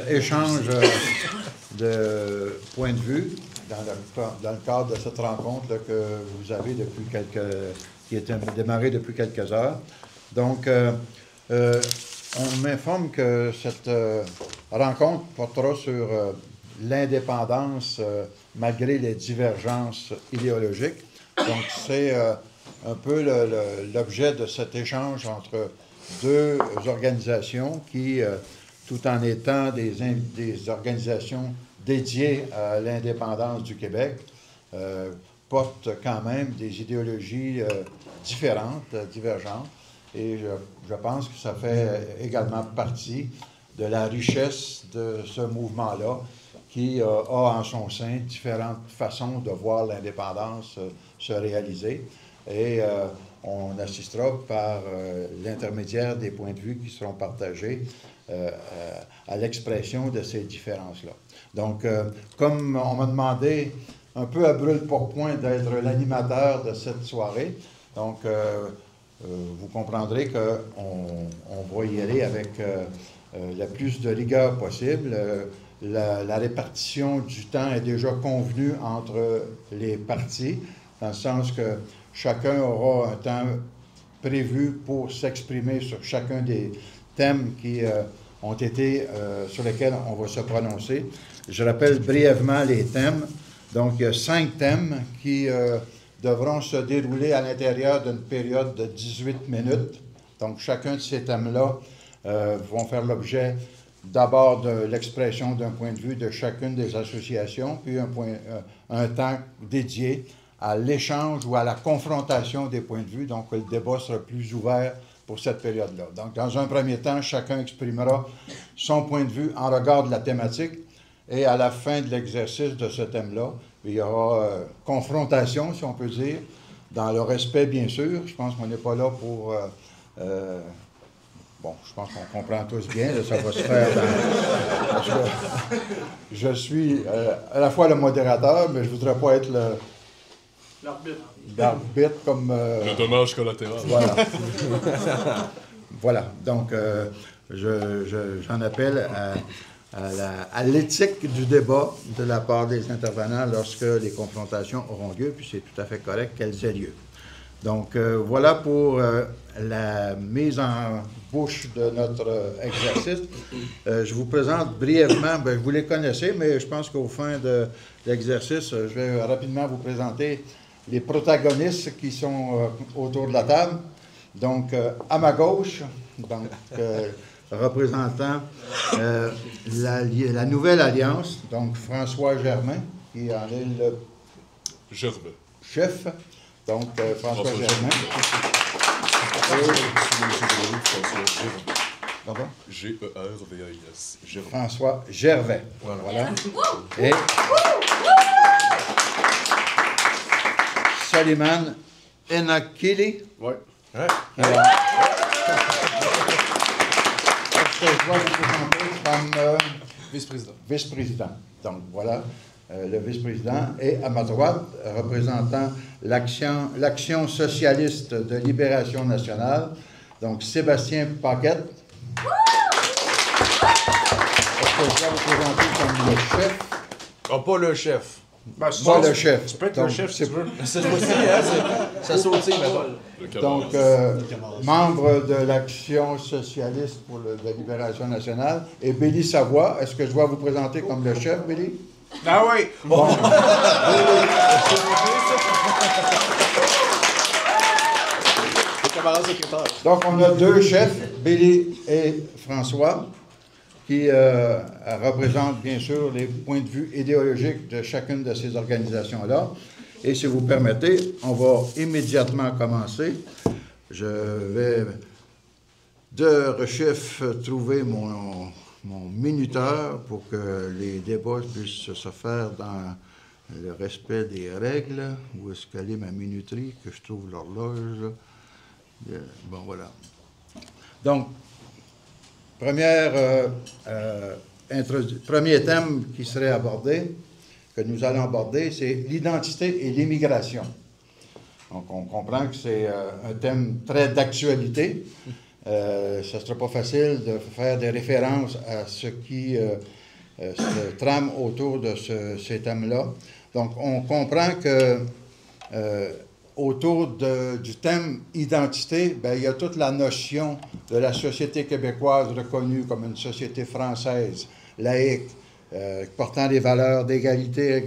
Échange de points de vue dans le cadre de cette rencontre là, que vous avez qui est démarrée depuis quelques heures. Donc, on m'informe que cette rencontre portera sur l'indépendance malgré les divergences idéologiques. Donc, c'est un peu l'objet de cet échange entre deux organisations qui tout en étant des organisations dédiées à l'indépendance du Québec, portent quand même des idéologies différentes, divergentes, et je pense que ça fait également partie de la richesse de ce mouvement-là, qui a en son sein différentes façons de voir l'indépendance se réaliser. Et on assistera par l'intermédiaire des points de vue qui seront partagés à l'expression de ces différences-là. Donc, comme on m'a demandé un peu à brûle-pourpoint d'être l'animateur de cette soirée, donc vous comprendrez qu'on va y aller avec le plus de rigueur possible. La répartition du temps est déjà convenue entre les parties, dans le sens que chacun aura un temps prévu pour s'exprimer sur chacun des thèmes qui ont été, sur lesquels on va se prononcer. Je rappelle brièvement les thèmes. Donc, il y a 5 thèmes qui devront se dérouler à l'intérieur d'une période de 18 minutes. Donc, chacun de ces thèmes-là vont faire l'objet d'abord de l'expression d'un point de vue de chacune des associations, puis un temps dédié à l'échange ou à la confrontation des points de vue. Donc, le débat sera plus ouvert pour cette période-là. Donc, dans un premier temps, chacun exprimera son point de vue en regard de la thématique, et à la fin de l'exercice de ce thème-là, il y aura confrontation, si on peut dire, dans le respect, bien sûr. Je pense qu'on n'est pas là pour... bon, je pense qu'on comprend tous bien, là, ça va se faire dans... Je suis à la fois le modérateur, mais je ne voudrais pas être l'arbitre comme... le dommage collatéral. Voilà. Voilà. Donc, j'en appelle à l'éthique du débat de la part des intervenants lorsque les confrontations auront lieu, puis c'est tout à fait correct qu'elles aient lieu. Donc, voilà pour la mise en bouche de notre exercice. Je vous présente brièvement, vous les connaissez, mais je pense qu'au fin de l'exercice, je vais rapidement vous présenter les protagonistes qui sont autour de la table. Donc, à ma gauche, donc, représentant la nouvelle alliance, donc François Germain, qui en est le chef. Donc, François Germain. Pardon? G-E-R-V-A-I-S. François Gervais. Voilà. Et Soliman Enakili. Oui. Je dois vous présenter comme vice-président. Vice-président. Donc, voilà. Le vice-président, et à ma droite, représentant l'Action socialiste de libération nationale, donc Sébastien Paquette. Est-ce que je dois vous présenter comme le chef? Ah, pas le chef. Ben, pas le chef. Tu peux être donc, le chef si tu veux. C'est aussi, ça saute, donc, membre de l'Action socialiste pour la libération nationale, et Billy Savoie. Est-ce que je dois vous présenter comme le chef, Billy? Ah oui! Bon. Donc, on a 2 chefs, Billy et François, qui représentent bien sûr les points de vue idéologiques de chacune de ces organisations-là. Et si vous permettez, on va immédiatement commencer. Je vais de rechef trouver mon minuteur pour que les débats puissent se faire dans le respect des règles. Où est-ce qu'elle est ma minuterie? Que je trouve l'horloge. Bon, voilà. Donc, premier thème qui serait abordé, que nous allons aborder, c'est l'identité et l'immigration. Donc, on comprend que c'est un thème très d'actualité. ce ne sera pas facile de faire des références à ce qui se trame autour de ces thèmes-là. Donc, on comprend que autour du thème identité, bien, il y a toute la notion de la société québécoise reconnue comme une société française, laïque, portant des valeurs d'égalité,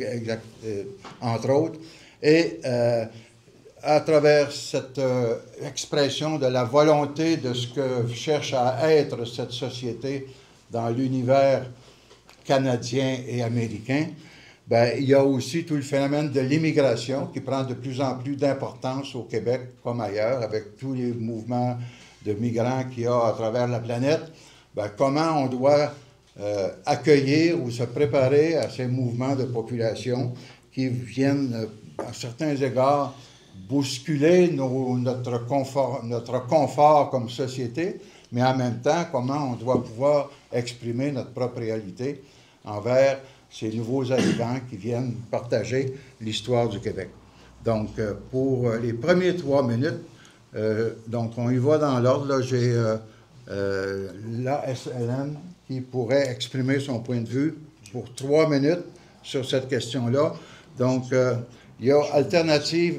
entre autres. Et à travers cette expression de la volonté de ce que cherche à être cette société dans l'univers canadien et américain, bien, il y a aussi tout le phénomène de l'immigration qui prend de plus en plus d'importance au Québec comme ailleurs, avec tous les mouvements de migrants qu'il y a à travers la planète. Bien, comment on doit accueillir ou se préparer à ces mouvements de population qui viennent, à certains égards, bousculer notre confort comme société, mais en même temps, comment on doit pouvoir exprimer notre propre réalité envers ces nouveaux arrivants qui viennent partager l'histoire du Québec. Donc, pour les premiers 3 minutes, donc on y va dans l'ordre. Là, j'ai l'ASLN qui pourrait exprimer son point de vue pour 3 minutes sur cette question-là. Donc, il y a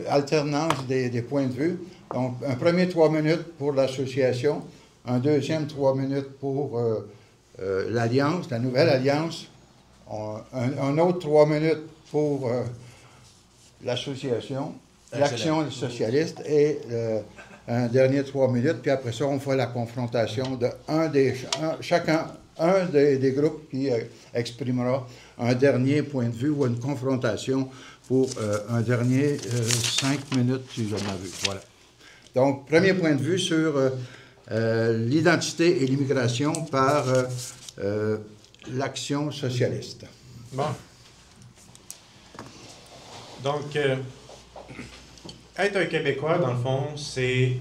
alternance des points de vue. Donc, un premier 3 minutes pour l'association, un deuxième 3 minutes pour l'Alliance, la nouvelle Alliance, un autre 3 minutes pour l'association, l'Action socialiste, et un dernier 3 minutes, puis après ça, on fait la confrontation de un des groupes qui exprimera un dernier point de vue ou une confrontation pour un dernier 5 minutes, si j'en ai vu. Voilà. Donc, premier point de vue sur l'identité et l'immigration par l'Action socialiste. Bon. Donc, être un Québécois, dans le fond, c'est...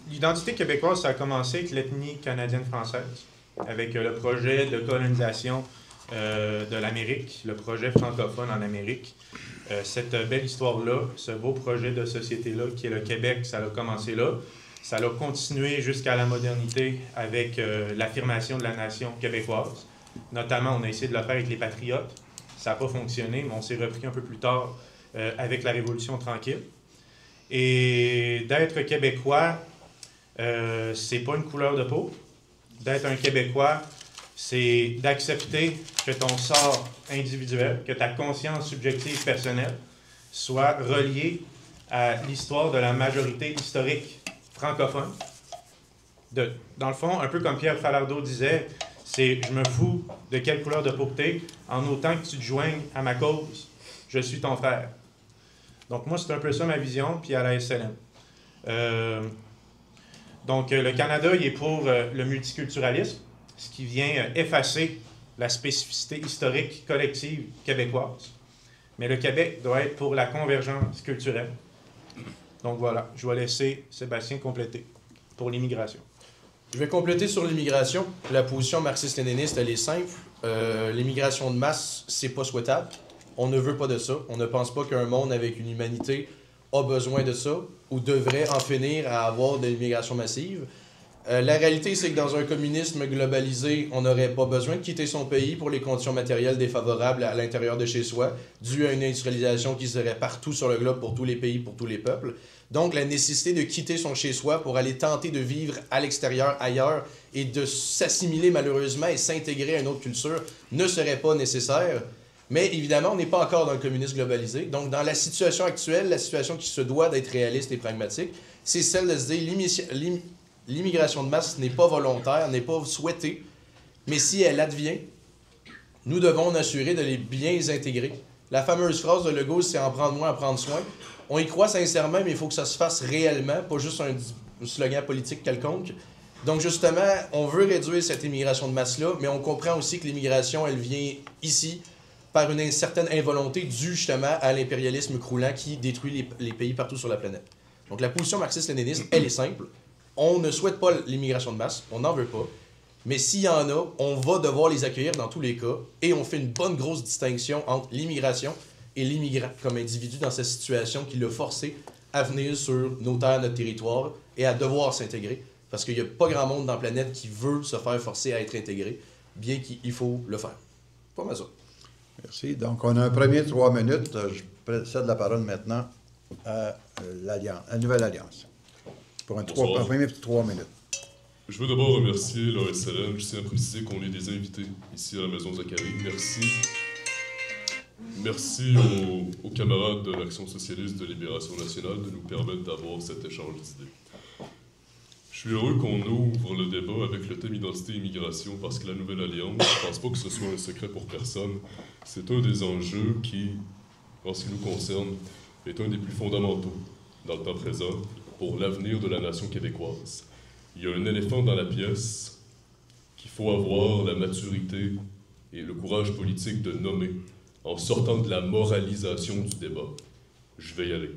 L'identité québécoise, ça a commencé avec l'ethnie canadienne-française, avec le projet de colonisation de l'Amérique, le projet francophone en Amérique. Cette belle histoire-là, ce beau projet de société-là, qui est le Québec, ça a commencé là. Ça a continué jusqu'à la modernité avec l'affirmation de la nation québécoise. Notamment, on a essayé de le faire avec les Patriotes. Ça n'a pas fonctionné, mais on s'est repris un peu plus tard avec la Révolution tranquille. Et d'être Québécois, c'est pas une couleur de peau. D'être un Québécois, c'est d'accepter que ton sort individuel, que ta conscience subjective personnelle soit reliée à l'histoire de la majorité historique francophone. Dans le fond, un peu comme Pierre Falardeau disait, c'est « je me fous de quelle couleur de peau que t'es, en autant que tu te joignes à ma cause, je suis ton frère ». Donc moi, c'est un peu ça ma vision, puis à la SLM. Donc le Canada, il est pour le multiculturalisme, ce qui vient effacer la spécificité historique collective québécoise. Mais le Québec doit être pour la convergence culturelle. Donc voilà, je vais laisser Sébastien compléter pour l'immigration. Je vais compléter sur l'immigration. La position marxiste-léniniste, elle est simple. L'immigration de masse, c'est pas souhaitable. On ne veut pas de ça. On ne pense pas qu'un monde avec une humanité a besoin de ça ou devrait en finir à avoir de l'immigration massive. La réalité, c'est que dans un communisme globalisé, on n'aurait pas besoin de quitter son pays pour les conditions matérielles défavorables à l'intérieur de chez soi, dû à une industrialisation qui serait partout sur le globe pour tous les pays, pour tous les peuples. Donc, la nécessité de quitter son chez-soi pour aller tenter de vivre à l'extérieur, ailleurs, et de s'assimiler malheureusement et s'intégrer à une autre culture ne serait pas nécessaire. Mais évidemment, on n'est pas encore dans le communisme globalisé. Donc, dans la situation actuelle, la situation qui se doit d'être réaliste et pragmatique, c'est celle de se dire l'immigration de masse n'est pas volontaire, n'est pas souhaitée, mais si elle advient, nous devons nous assurer de les bien intégrer. La fameuse phrase de Legault, c'est « en prendre moins, en prendre soin ». On y croit sincèrement, mais il faut que ça se fasse réellement, pas juste un slogan politique quelconque. Donc justement, on veut réduire cette immigration de masse-là, mais on comprend aussi que l'immigration, elle vient ici par une certaine involonté due justement à l'impérialisme croulant qui détruit les pays partout sur la planète. Donc la position marxiste-léniniste, elle est simple. On ne souhaite pas l'immigration de masse, on n'en veut pas. Mais s'il y en a, on va devoir les accueillir dans tous les cas et on fait une bonne grosse distinction entre l'immigration et l'immigrant comme individu dans cette situation qui l'a forcé à venir sur nos terres, notre territoire, et à devoir s'intégrer, parce qu'il n'y a pas grand monde dans la planète qui veut se faire forcer à être intégré, bien qu'il faut le faire. Pas mal ça. Merci. Donc, on a un premier 3 minutes. Je cède la parole maintenant à la Nouvelle Alliance. Pour un premier 3 minutes. Je veux d'abord remercier l'ASLM. Je tiens à préciser qu'on est des invités ici à la Maison Zacharie. Merci. Merci aux camarades de l'Action socialiste de libération nationale de nous permettre d'avoir cet échange d'idées. Je suis heureux qu'on ouvre le débat avec le thème identité et immigration parce que la Nouvelle Alliance, je ne pense pas que ce soit un secret pour personne, c'est un des enjeux qui, en ce qui nous concerne, est un des plus fondamentaux dans le temps présent pour l'avenir de la nation québécoise. Il y a un éléphant dans la pièce qu'il faut avoir la maturité et le courage politique de nommer en sortant de la moralisation du débat. Je vais y aller.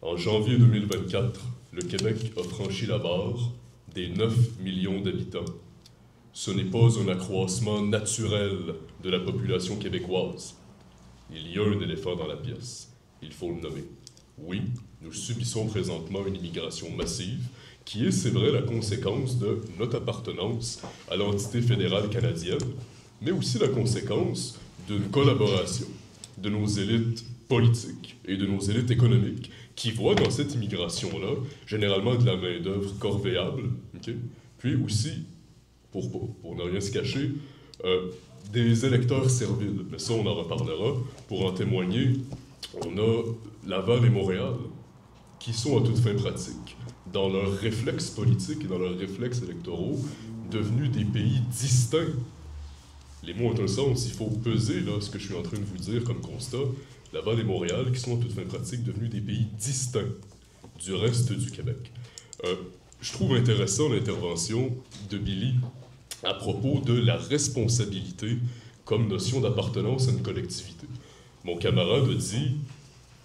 En janvier 2024, le Québec a franchi la barre des 9 millions d'habitants. Ce n'est pas un accroissement naturel de la population québécoise. Il y a un éléphant dans la pièce. Il faut le nommer. Oui, nous subissons présentement une immigration massive qui est, c'est vrai, la conséquence de notre appartenance à l'entité fédérale canadienne, mais aussi la conséquence d'une collaboration de nos élites politiques et de nos élites économiques qui voient dans cette immigration-là généralement de la main-d'œuvre corvéable, okay? Puis aussi, pour ne rien se cacher, des électeurs serviles. Mais ça, on en reparlera. Pour en témoigner, on a Laval et Montréal qui sont à toute fin pratique, dans leurs réflexes politiques et dans leurs réflexes électoraux, devenus des pays distincts. Les mots ont un sens, il faut peser là, ce que je suis en train de vous dire comme constat. Laval et Montréal, qui sont à toute fin pratique devenus des pays distincts du reste du Québec. Je trouve intéressant l'intervention de Billy à propos de la responsabilité comme notion d'appartenance à une collectivité. Mon camarade a dit,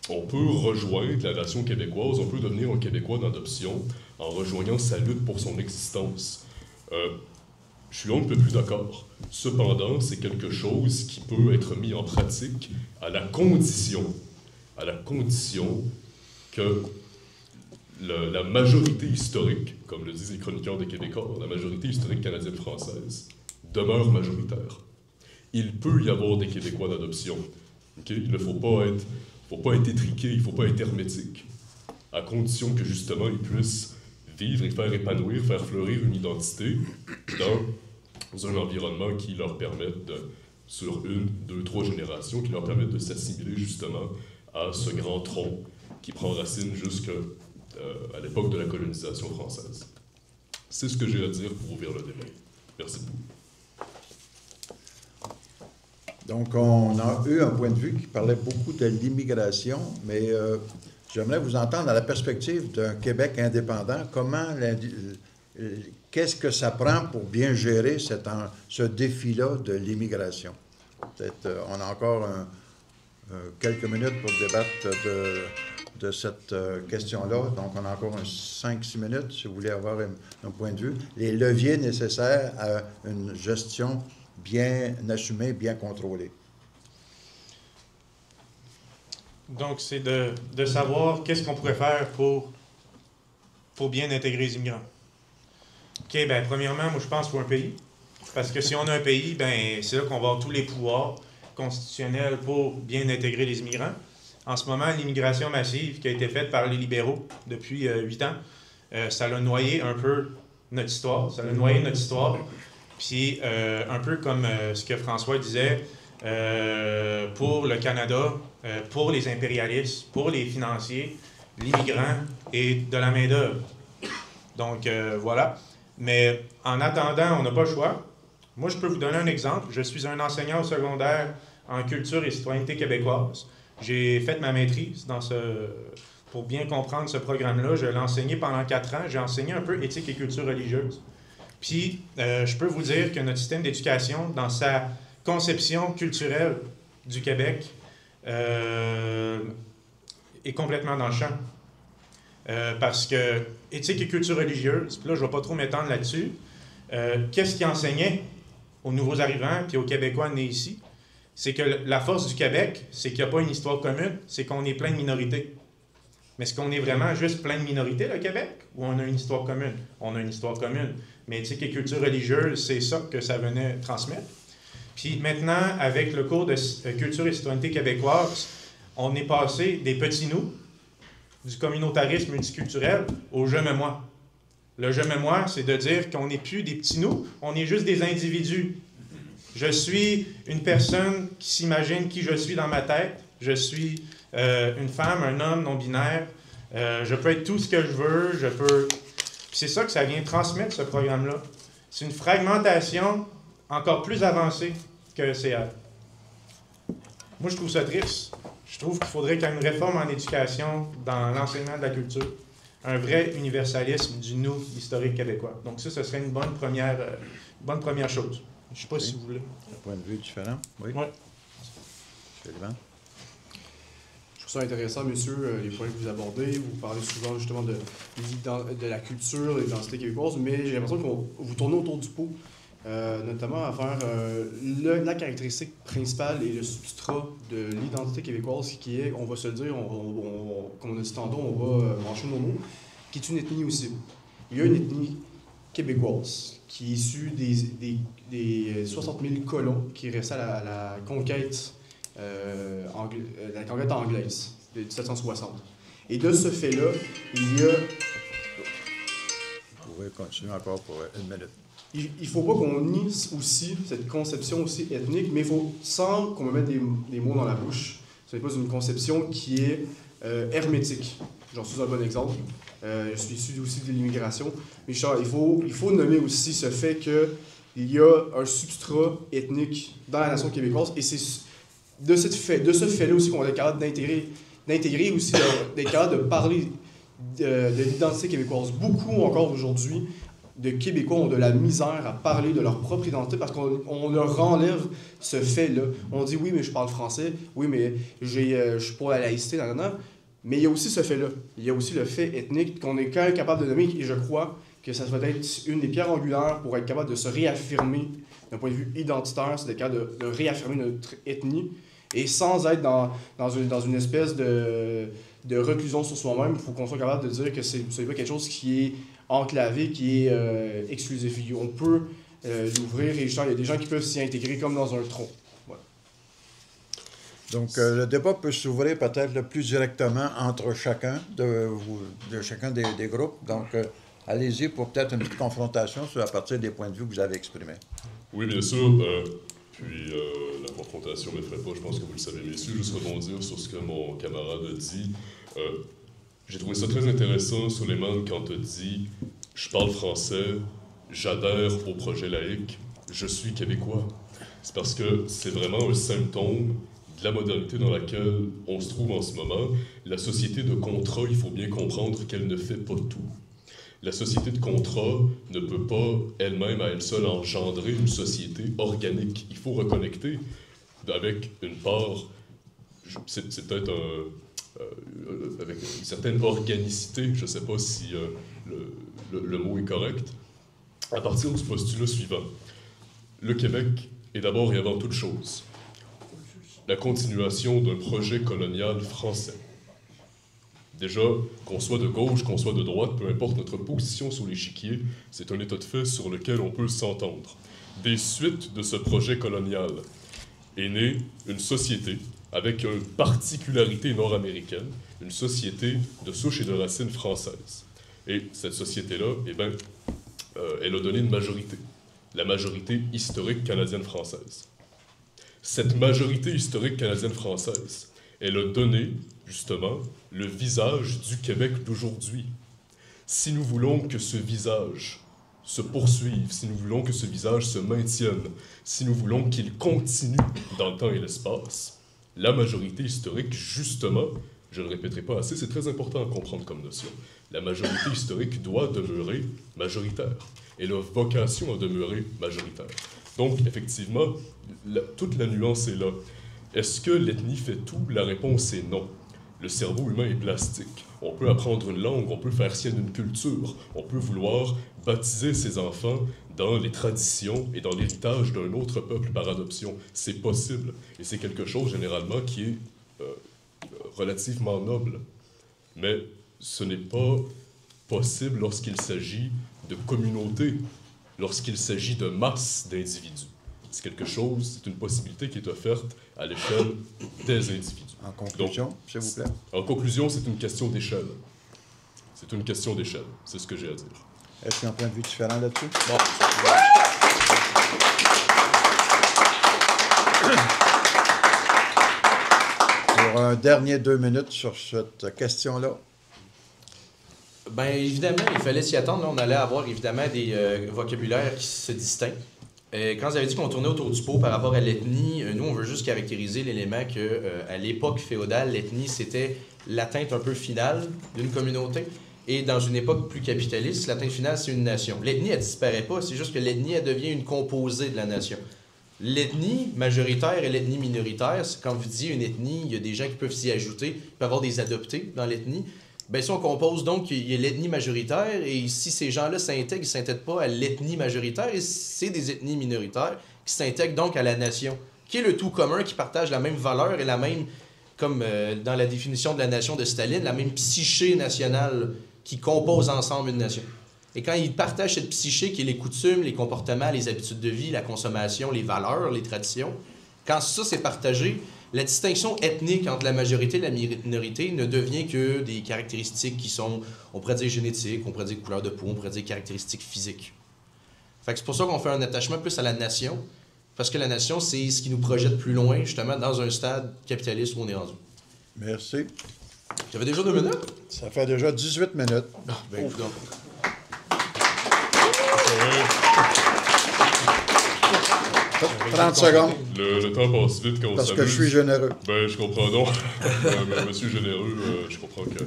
on peut rejoindre la nation québécoise, on peut devenir un Québécois d'adoption en rejoignant sa lutte pour son existence. Je suis un peu plus d'accord. Cependant, c'est quelque chose qui peut être mis en pratique à la condition que la majorité historique, comme le disent les chroniqueurs des Québécois, la majorité historique canadienne-française, demeure majoritaire. Il peut y avoir des Québécois d'adoption. Okay? Il ne faut pas être étriqué, il ne faut pas être hermétique, à condition que justement ils puissent vivre et faire épanouir, faire fleurir une identité dans un environnement qui leur permette, sur 1, 2, 3 générations, qui leur permette de s'assimiler justement à ce grand tronc qui prend racine jusqu'à l'époque de la colonisation française. C'est ce que j'ai à dire pour ouvrir le débat. Merci beaucoup. Donc, on a eu un point de vue qui parlait beaucoup de l'immigration, mais j'aimerais vous entendre dans la perspective d'un Québec indépendant. Qu'est-ce que ça prend pour bien gérer ce défi-là de l'immigration? Peut-être on a encore quelques minutes pour débattre de cette question-là. Donc, on a encore 5-6 minutes, si vous voulez avoir un point de vue. Les leviers nécessaires à une gestion bien assumée, bien contrôlée. Donc, c'est de savoir qu'est-ce qu'on pourrait faire pour bien intégrer les immigrants. OK, bien, premièrement, moi, je pense qu'il faut un pays. Parce que si on a un pays, bien, c'est là qu'on va avoir tous les pouvoirs constitutionnels pour bien intégrer les immigrants. En ce moment, l'immigration massive qui a été faite par les libéraux depuis 8 ans, ça l'a noyé un peu notre histoire. Ça l'a noyé notre histoire. Puis, un peu comme ce que François disait, pour le Canada, pour les impérialistes, pour les financiers, l'immigrant est de la main-d'œuvre. Donc, voilà. Mais en attendant, on n'a pas le choix. Moi, je peux vous donner un exemple. Je suis un enseignant au secondaire en culture et citoyenneté québécoise. J'ai fait ma maîtrise pour bien comprendre ce programme-là. Je l'ai enseigné pendant 4 ans. J'ai enseigné un peu éthique et culture religieuse. Puis, je peux vous dire que notre système d'éducation, dans sa conception culturelle du Québec, est complètement dans le champ. Parce que éthique et culture religieuse, puis là, je ne vais pas trop m'étendre là-dessus, qu'est-ce qui enseignait aux nouveaux arrivants puis aux Québécois nés ici? C'est que la force du Québec, c'est qu'il n'y a pas une histoire commune, c'est qu'on est plein de minorités. Mais est-ce qu'on est vraiment juste plein de minorités, le Québec, ou on a une histoire commune? On a une histoire commune. Mais tu sais que culture religieuse, c'est ça que ça venait transmettre. Puis maintenant, avec le cours de culture et citoyenneté québécoise, on est passé des petits nous, du communautarisme multiculturel, au je me moi. Le je me moi, c'est de dire qu'on n'est plus des petits nous, on est juste des individus. Je suis une personne qui s'imagine qui je suis dans ma tête. Je suis une femme, un homme non-binaire. Je peux être tout ce que je veux. Puis c'est ça que ça vient transmettre, ce programme-là. C'est une fragmentation encore plus avancée que le CR. Moi, je trouve ça triste. Je trouve qu'il faudrait qu'il y ait une réforme en éducation dans l'enseignement de la culture. Un vrai universalisme du nous historique québécois. Donc ça, ce serait une bonne première chose. Je ne sais pas si vous voulez. Un point de vue différent. Oui. Oui. Je trouve ça intéressant, monsieur, les points que vous abordez. Vous parlez souvent justement de la culture, de l'identité québécoise, mais j'ai l'impression que vous tournez autour du pot, notamment à faire la caractéristique principale et le substrat de l'identité québécoise qui est, on va se le dire, comme on a dit tantôt, on va manger nos mots, qui est une ethnie aussi. Il y a une ethnie québécoise qui est issue des 60 000 colons qui restaient à la conquête anglaise de 1760. Et de ce fait-là, il y a... Vous pouvez continuer encore pour une minute. Il ne faut pas qu'on nie aussi cette conception aussi ethnique, mais il faut, sans qu'on me mette des mots dans la bouche, ce n'est pas une conception qui est hermétique. J'en suis un bon exemple. Je suis issu aussi de l'immigration. Mais il faut nommer aussi ce fait qu'il y a un substrat ethnique dans la nation québécoise, et c'est de ce fait-là aussi qu'on est capable d'intégrer aussi, d'être capable de parler de l'identité québécoise. Beaucoup encore aujourd'hui de Québécois ont de la misère à parler de leur propre identité parce qu'on leur enlève ce fait-là. On dit oui, mais je parle français, oui, mais je suis pour la laïcité, mais il y a aussi ce fait-là. Il y a aussi le fait ethnique qu'on est quand même capable de nommer, et je crois que ça va être une des pierres angulaires pour être capable de se réaffirmer d'un point de vue identitaire, c'est d'être capable de réaffirmer notre ethnie, et sans être dans une espèce de reclusion sur soi-même. Il faut qu'on soit capable de dire que c'est pas quelque chose qui est enclavé, qui est exclusif. On peut l'ouvrir, et il y a des gens qui peuvent s'y intégrer comme dans un tronc. Voilà. Donc, le débat peut s'ouvrir peut-être le plus directement entre chacun de chacun des groupes. Donc, allez-y pour peut-être une petite confrontation à partir des points de vue que vous avez exprimés. Oui, bien sûr. Puis la confrontation ne me ferait pas, je pense que vous le savez, messieurs, juste rebondir sur ce que mon camarade a dit. J'ai trouvé ça très intéressant, Suleiman, quand tu as dit « Je parle français, j'adhère au projet laïque, je suis québécois ». C'est parce que c'est vraiment un symptôme de la modernité dans laquelle on se trouve en ce moment. La société de contrat, il faut bien comprendre qu'elle ne fait pas tout. La société de contrat ne peut pas elle-même, à elle seule, engendrer une société organique. Il faut reconnecter avec une part, c'est peut-être avec une certaine organicité, je ne sais pas si le mot est correct, à partir du postulat suivant. Le Québec est d'abord et avant toute chose la continuation d'un projet colonial français. Déjà, qu'on soit de gauche, qu'on soit de droite, peu importe notre position sur l'échiquier, c'est un état de fait sur lequel on peut s'entendre. Des suites de ce projet colonial est née une société avec une particularité nord-américaine, une société de souche et de racines françaises. Et cette société-là, elle a donné une majorité, la majorité historique canadienne-française. Cette majorité historique canadienne-française, elle a donné, justement, le visage du Québec d'aujourd'hui. Si nous voulons que ce visage se poursuive, si nous voulons que ce visage se maintienne, si nous voulons qu'il continue dans le temps et l'espace, la majorité historique, justement, je ne le répéterai pas assez, c'est très important à comprendre comme notion. La majorité historique doit demeurer majoritaire. Elle a vocation à demeurer majoritaire. Donc, effectivement, toute la nuance est là. Est-ce que l'ethnie fait tout? La réponse est non. Le cerveau humain est plastique. On peut apprendre une langue, on peut faire sienne une culture, on peut vouloir baptiser ses enfants dans les traditions et dans l'héritage d'un autre peuple par adoption. C'est possible. Et c'est quelque chose, généralement, qui est relativement noble. Mais ce n'est pas possible lorsqu'il s'agit de communautés, lorsqu'il s'agit de masse d'individus. C'est quelque chose, c'est une possibilité qui est offerte à l'échelle des individus. En conclusion, s'il vous plaît. En conclusion, c'est une question d'échelle. C'est une question d'échelle. C'est ce que j'ai à dire. Est-ce qu'il y a un point de vue différent là-dessus? Bon. Pour un dernier 2 minutes sur cette question-là. Bien, évidemment, il fallait s'y attendre. Là, on allait avoir évidemment des vocabulaires qui se distinguent. Quand vous avez dit qu'on tournait autour du pot par rapport à l'ethnie, nous, on veut juste caractériser l'élément que, à l'époque féodale, l'ethnie, c'était l'atteinte un peu finale d'une communauté. Et dans une époque plus capitaliste, l'atteinte finale, c'est une nation. L'ethnie, elle disparaît pas, c'est juste que l'ethnie, elle devient une composée de la nation. L'ethnie majoritaire et l'ethnie minoritaire, quand vous dites une ethnie, il y a des gens qui peuvent s'y ajouter, il peut y avoir des adoptés dans l'ethnie. Bien, si on compose donc, il y a l'ethnie majoritaire, et si ces gens-là s'intègrent, ils ne s'intègrent pas à l'ethnie majoritaire, et c'est des ethnies minoritaires qui s'intègrent donc à la nation, qui est le tout commun, qui partage la même valeur et la même, comme dans la définition de la nation de Staline, la même psyché nationale qui compose ensemble une nation. Et quand ils partagent cette psyché qui est les coutumes, les comportements, les habitudes de vie, la consommation, les valeurs, les traditions, quand ça c'est partagé, la distinction ethnique entre la majorité et la minorité ne devient que des caractéristiques qui sont, on pourrait dire génétiques, on pourrait dire couleur de peau, on pourrait dire caractéristiques physiques. Fait que c'est pour ça qu'on fait un attachement plus à la nation, parce que la nation, c'est ce qui nous projette plus loin, justement, dans un stade capitaliste où on est rendu. Merci. J'avais déjà 2 minutes? Ça fait déjà 18 minutes. Ben, écoute donc. 30 secondes, Le temps passe vite quand on s'amuse. parce que je suis généreux. Ben, je comprends donc. Monsieur généreux, je comprends que...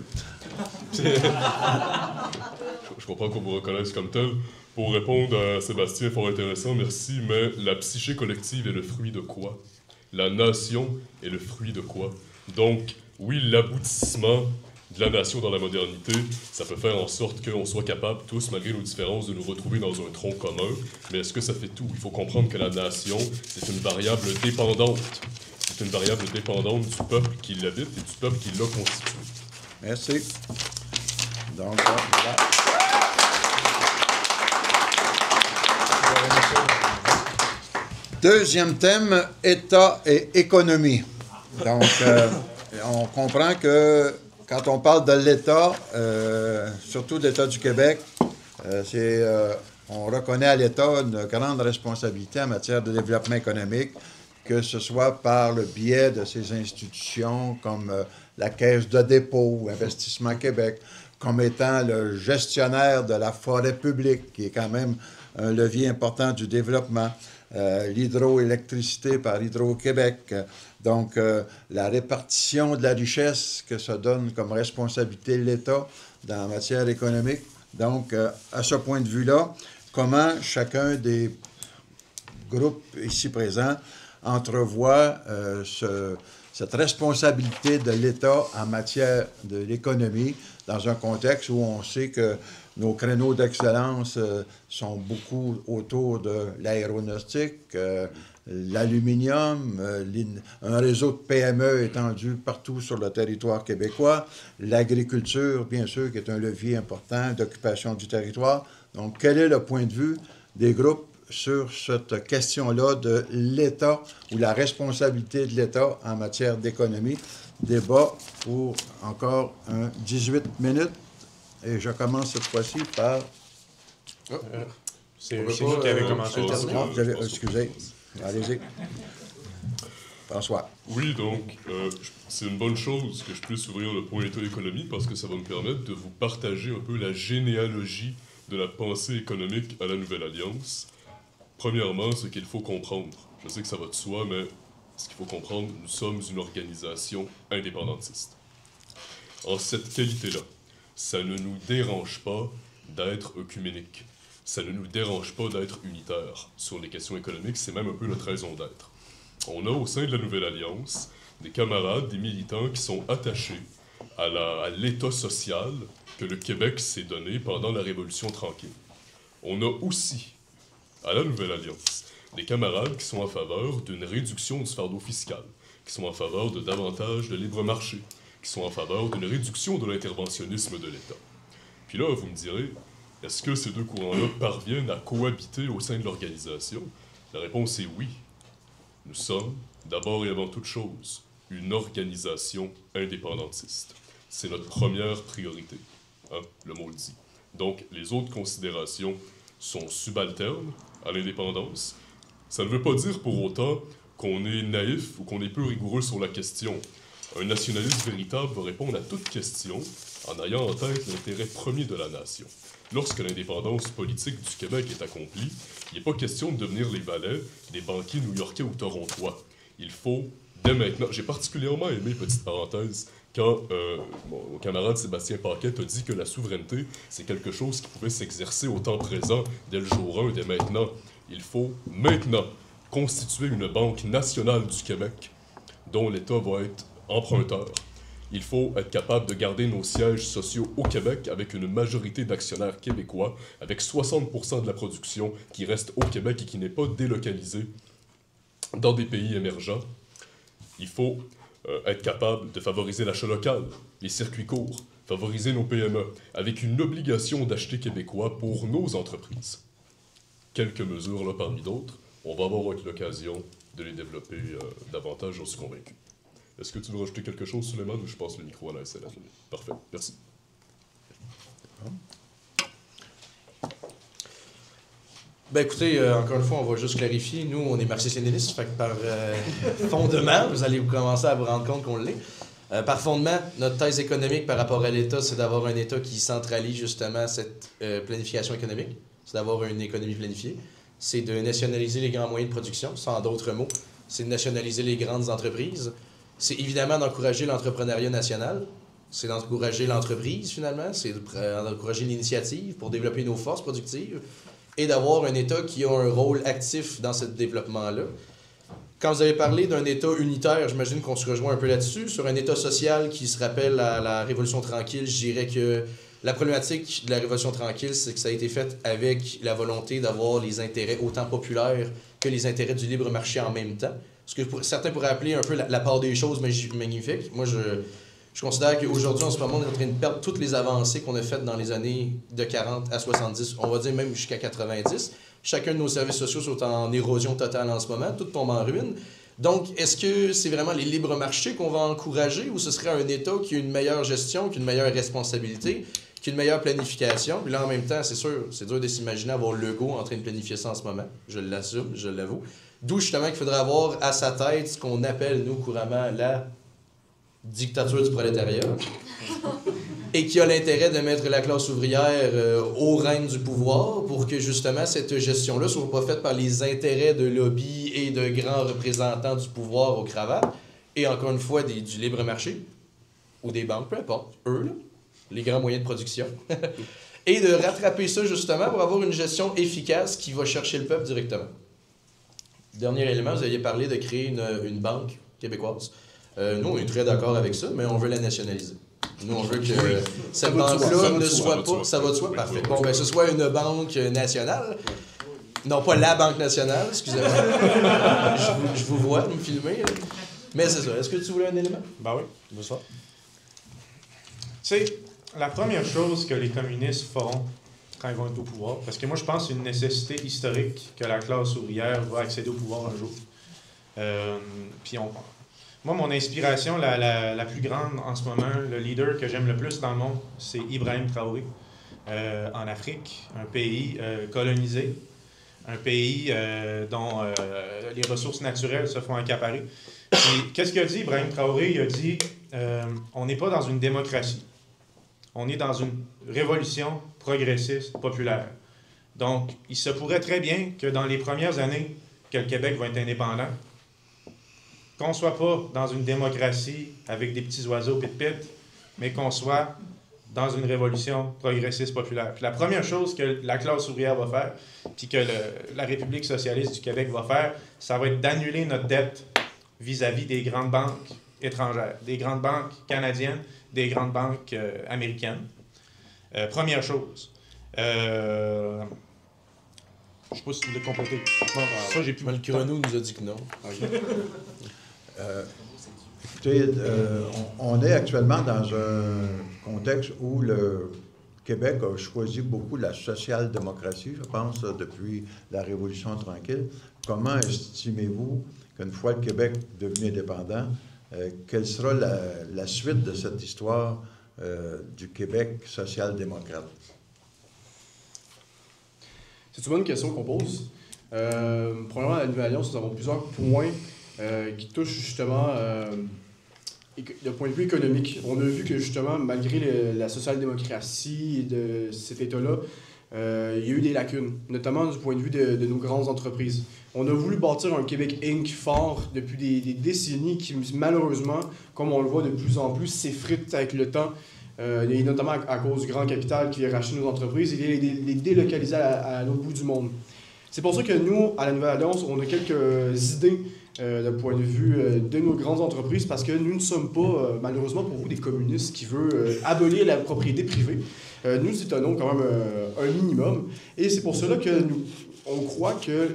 je comprends qu'on vous reconnaisse comme tel. Pour répondre à Sébastien, fort intéressant, merci, mais la psyché collective est le fruit de quoi? La nation est le fruit de quoi? Donc, oui, l'aboutissement de la nation dans la modernité, ça peut faire en sorte qu'on soit capable, tous, malgré nos différences, de nous retrouver dans un tronc commun. Mais est-ce que ça fait tout? Il faut comprendre que la nation, c'est une variable dépendante. C'est une variable dépendante du peuple qui l'habite et du peuple qui l'a constitué. Merci. Donc, voilà. Deuxième thème, État et économie. Donc, on comprend que quand on parle de l'État, surtout de l'État du Québec, on reconnaît à l'État une grande responsabilité en matière de développement économique, que ce soit par le biais de ses institutions comme la Caisse de dépôt, Investissement Québec, comme étant le gestionnaire de la forêt publique, qui est quand même un levier important du développement, l'hydroélectricité par Hydro-Québec, donc la répartition de la richesse que ça donne comme responsabilité de l'État dans la matière économique. Donc, à ce point de vue-là, comment chacun des groupes ici présents entrevoit cette responsabilité de l'État en matière de l'économie dans un contexte où on sait que nos créneaux d'excellence sont beaucoup autour de l'aéronautique, l'aluminium, un réseau de PME étendu partout sur le territoire québécois, l'agriculture, bien sûr, qui est un levier important d'occupation du territoire. Donc, quel est le point de vue des groupes sur cette question-là de l'État ou la responsabilité de l'État en matière d'économie? Débat pour encore 18 minutes. Et je commence cette fois-ci par... C'est vous qui avez commencé. Excusez. Allez-y. François. Oui, donc, c'est une bonne chose que je puisse ouvrir le point État-économie parce que ça va me permettre de vous partager un peu la généalogie de la pensée économique à la Nouvelle Alliance. Premièrement, ce qu'il faut comprendre. Je sais que ça va de soi, mais ce qu'il faut comprendre, nous sommes une organisation indépendantiste. En cette qualité-là, ça ne nous dérange pas d'être œcuménique. Ça ne nous dérange pas d'être unitaire. Sur les questions économiques, c'est même un peu notre raison d'être. On a au sein de la Nouvelle Alliance des camarades, des militants qui sont attachés à l'état social que le Québec s'est donné pendant la Révolution tranquille. On a aussi, à la Nouvelle Alliance, des camarades qui sont en faveur d'une réduction du fardeau fiscal, qui sont en faveur de davantage de libre marché, qui sont en faveur d'une réduction de l'interventionnisme de l'État. Puis là, vous me direz, est-ce que ces deux courants-là parviennent à cohabiter au sein de l'organisation? La réponse est oui. Nous sommes, d'abord et avant toute chose, une organisation indépendantiste. C'est notre première priorité, hein, le mot le dit. Donc, les autres considérations sont subalternes à l'indépendance. Ça ne veut pas dire pour autant qu'on est naïf ou qu'on est peu rigoureux sur la question. Un nationaliste véritable va répondre à toute question en ayant en tête l'intérêt premier de la nation. Lorsque l'indépendance politique du Québec est accomplie, il n'est pas question de devenir les valets des banquiers new-yorkais ou torontois. Il faut, dès maintenant... J'ai particulièrement aimé, petite parenthèse, quand mon camarade Sébastien Paquet a dit que la souveraineté, c'est quelque chose qui pouvait s'exercer au temps présent, dès le jour 1, dès maintenant. Il faut maintenant constituer une banque nationale du Québec dont l'État va être emprunteur. Il faut être capable de garder nos sièges sociaux au Québec avec une majorité d'actionnaires québécois, avec 60% de la production qui reste au Québec et qui n'est pas délocalisée dans des pays émergents. Il faut être capable de favoriser l'achat local, les circuits courts, favoriser nos PME, avec une obligation d'acheter québécois pour nos entreprises. Quelques mesures là parmi d'autres, on va avoir l'occasion de les développer davantage, j'en suis convaincu. Est-ce que tu veux rajouter quelque chose, Suleiman, ou je passe le micro à la SLA? Parfait, merci. Ben écoutez, encore une fois, on va juste clarifier. Nous, on est marxiste-léniniste, fait que par fondement, vous allez commencer à vous rendre compte qu'on l'est. Par fondement, notre thèse économique par rapport à l'État, c'est d'avoir un État qui centralise justement cette planification économique. C'est d'avoir une économie planifiée. C'est de nationaliser les grands moyens de production, sans d'autres mots. C'est de nationaliser les grandes entreprises. C'est évidemment d'encourager l'entrepreneuriat national. C'est d'encourager l'entreprise, finalement. C'est d'encourager l'initiative pour développer nos forces productives et d'avoir un État qui a un rôle actif dans ce développement-là. Quand vous avez parlé d'un État unitaire, j'imagine qu'on se rejoint un peu là-dessus. Sur un État social qui se rappelle à la Révolution tranquille, je dirais que la problématique de la Révolution tranquille, c'est que ça a été fait avec la volonté d'avoir les intérêts autant populaires que les intérêts du libre marché en même temps. Ce que certains pourraient appeler un peu la part des choses magnifiques. Moi, je considère qu'aujourd'hui, en ce moment, on est en train de perdre toutes les avancées qu'on a faites dans les années de 40 à 70, on va dire même jusqu'à 90. Chacun de nos services sociaux sont en érosion totale en ce moment, tout tombe en ruine. Donc, est-ce que c'est vraiment les libres marchés qu'on va encourager ou ce serait un État qui a une meilleure gestion, qui a une meilleure responsabilité, qui a une meilleure planification? Puis là, en même temps, c'est sûr, c'est dur de s'imaginer avoir Legault en train de planifier ça en ce moment. Je l'assume, je l'avoue. D'où justement qu'il faudrait avoir à sa tête ce qu'on appelle, nous, couramment, la dictature du prolétariat, et qui a l'intérêt de mettre la classe ouvrière au règne du pouvoir pour que justement cette gestion-là soit pas faite par les intérêts de lobby et de grands représentants du pouvoir aux cravates, et encore une fois du libre marché, ou des banques, peu importe, eux, là, les grands moyens de production, et de rattraper ça justement pour avoir une gestion efficace qui va chercher le peuple directement. Dernier élément, vous aviez parlé de créer une banque québécoise. Nous, on est très d'accord avec ça, mais on veut la nationaliser. Nous, on veut que cette banque-là ne soit pas... Ça va de soi? Parfait. Bon, ben, ce soit une banque nationale. Non, pas la Banque nationale, excusez-moi. je vous vois, vous me filmez. Là. Mais c'est ça. Est-ce que tu voulais un élément? Ben oui. Bonsoir. Tu sais, la première chose que les communistes feront quand ils vont être au pouvoir, parce que moi, je pense que c'est une nécessité historique que la classe ouvrière va accéder au pouvoir un jour. Puis moi, mon inspiration la plus grande en ce moment, le leader que j'aime le plus dans le monde, c'est Ibrahim Traoré, en Afrique, un pays colonisé, un pays dont les ressources naturelles se font accaparer. Et qu'est-ce qu'il a dit, Ibrahim Traoré? Il a dit on n'est pas dans une démocratie, on est dans une révolution progressiste populaire. Donc, il se pourrait très bien que dans les premières années que le Québec va être indépendant, qu'on ne soit pas dans une démocratie avec des petits oiseaux pit-pit, mais qu'on soit dans une révolution progressiste populaire. Puis la première chose que la classe ouvrière va faire, puis que la République socialiste du Québec va faire, ça va être d'annuler notre dette vis-à-vis des grandes banques étrangères, des grandes banques canadiennes, des grandes banques américaines. Première chose. Je ne sais pas si vous voulez compléter. Non, ça, j'ai plus. Le chrono nous a dit que non. Écoutez, on est actuellement dans un contexte où le Québec a choisi beaucoup la social-démocratie, je pense, depuis la Révolution tranquille. Comment estimez-vous qu'une fois le Québec devenu indépendant, quelle sera la suite de cette histoire du Québec social-démocrate? C'est une bonne question qu'on pose. Premièrement, à la Nouvelle Alliance, nous avons plusieurs points qui touchent justement le point de vue économique. On a vu que justement, malgré la social-démocratie de cet État-là, il y a eu des lacunes, notamment du point de vue de nos grandes entreprises. On a voulu bâtir un Québec Inc. fort depuis des décennies qui, malheureusement, comme on le voit de plus en plus, s'effrite avec le temps. Et notamment à cause du grand capital qui vient racheter nos entreprises et vient les délocaliser à l'autre bout du monde. C'est pour ça que nous, à la Nouvelle Alliance, on a quelques idées de point de vue de nos grandes entreprises parce que nous ne sommes pas, malheureusement pour vous, des communistes qui veulent abolir la propriété privée. Nous y tenons quand même un minimum. Et c'est pour cela que on croit que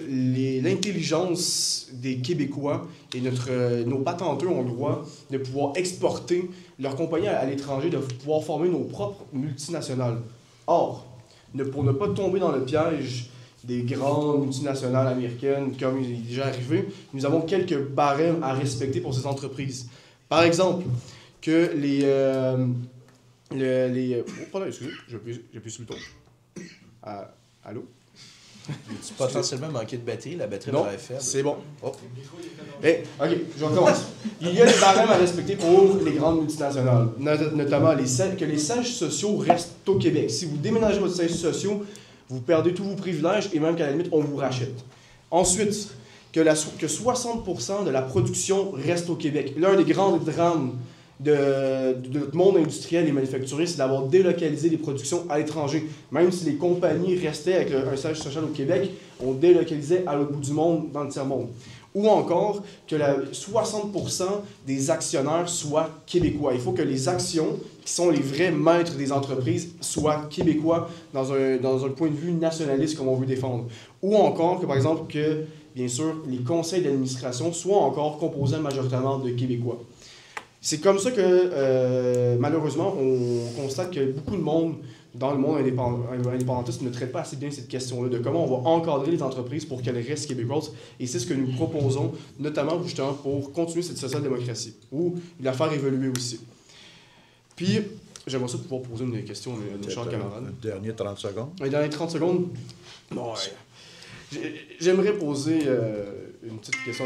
l'intelligence des Québécois et nos patenteurs ont le droit de pouvoir exporter leurs compagnies à l'étranger, de pouvoir former nos propres multinationales. Or, pour ne pas tomber dans le piège des grandes multinationales américaines, comme il est déjà arrivé, nous avons quelques barèmes à respecter pour ces entreprises. Par exemple, que pardon, excusez, j'appuie sur le ton. Allô? Tu potentiellement manqué de batterie, la batterie non, est faible. C'est bon. Oh. OK, je recommence. Il y a des barèmes à respecter pour les grandes multinationales, notamment que les sièges sociaux restent au Québec. Si vous déménagez votre siège social, vous perdez tous vos privilèges et même qu'à la limite, on vous rachète. Ensuite, que 60% de la production reste au Québec. L'un des grands drames de notre monde industriel et manufacturier, c'est d'avoir délocalisé les productions à l'étranger. Même si les compagnies restaient avec un siège social au Québec, on délocalisait à l'autre bout du monde, dans le tiers-monde. Ou encore que 60% des actionnaires soient québécois. Il faut que les actions, qui sont les vrais maîtres des entreprises, soient québécois dans un point de vue nationaliste comme on veut défendre. Ou encore que, par exemple, que, bien sûr, les conseils d'administration soient encore composés majoritairement de Québécois. C'est comme ça que, malheureusement, on constate que beaucoup de monde dans le monde indépendantiste ne traite pas assez bien cette question-là de comment on va encadrer les entreprises pour qu'elles restent québécoises. Et c'est ce que nous proposons, notamment justement pour continuer cette social-démocratie, ou la faire évoluer aussi. Puis, j'aimerais ça pouvoir poser une question à nos chers camarades. Un dernier 30 secondes. Un dernier 30 secondes. Bon, j'aimerais poser une petite question.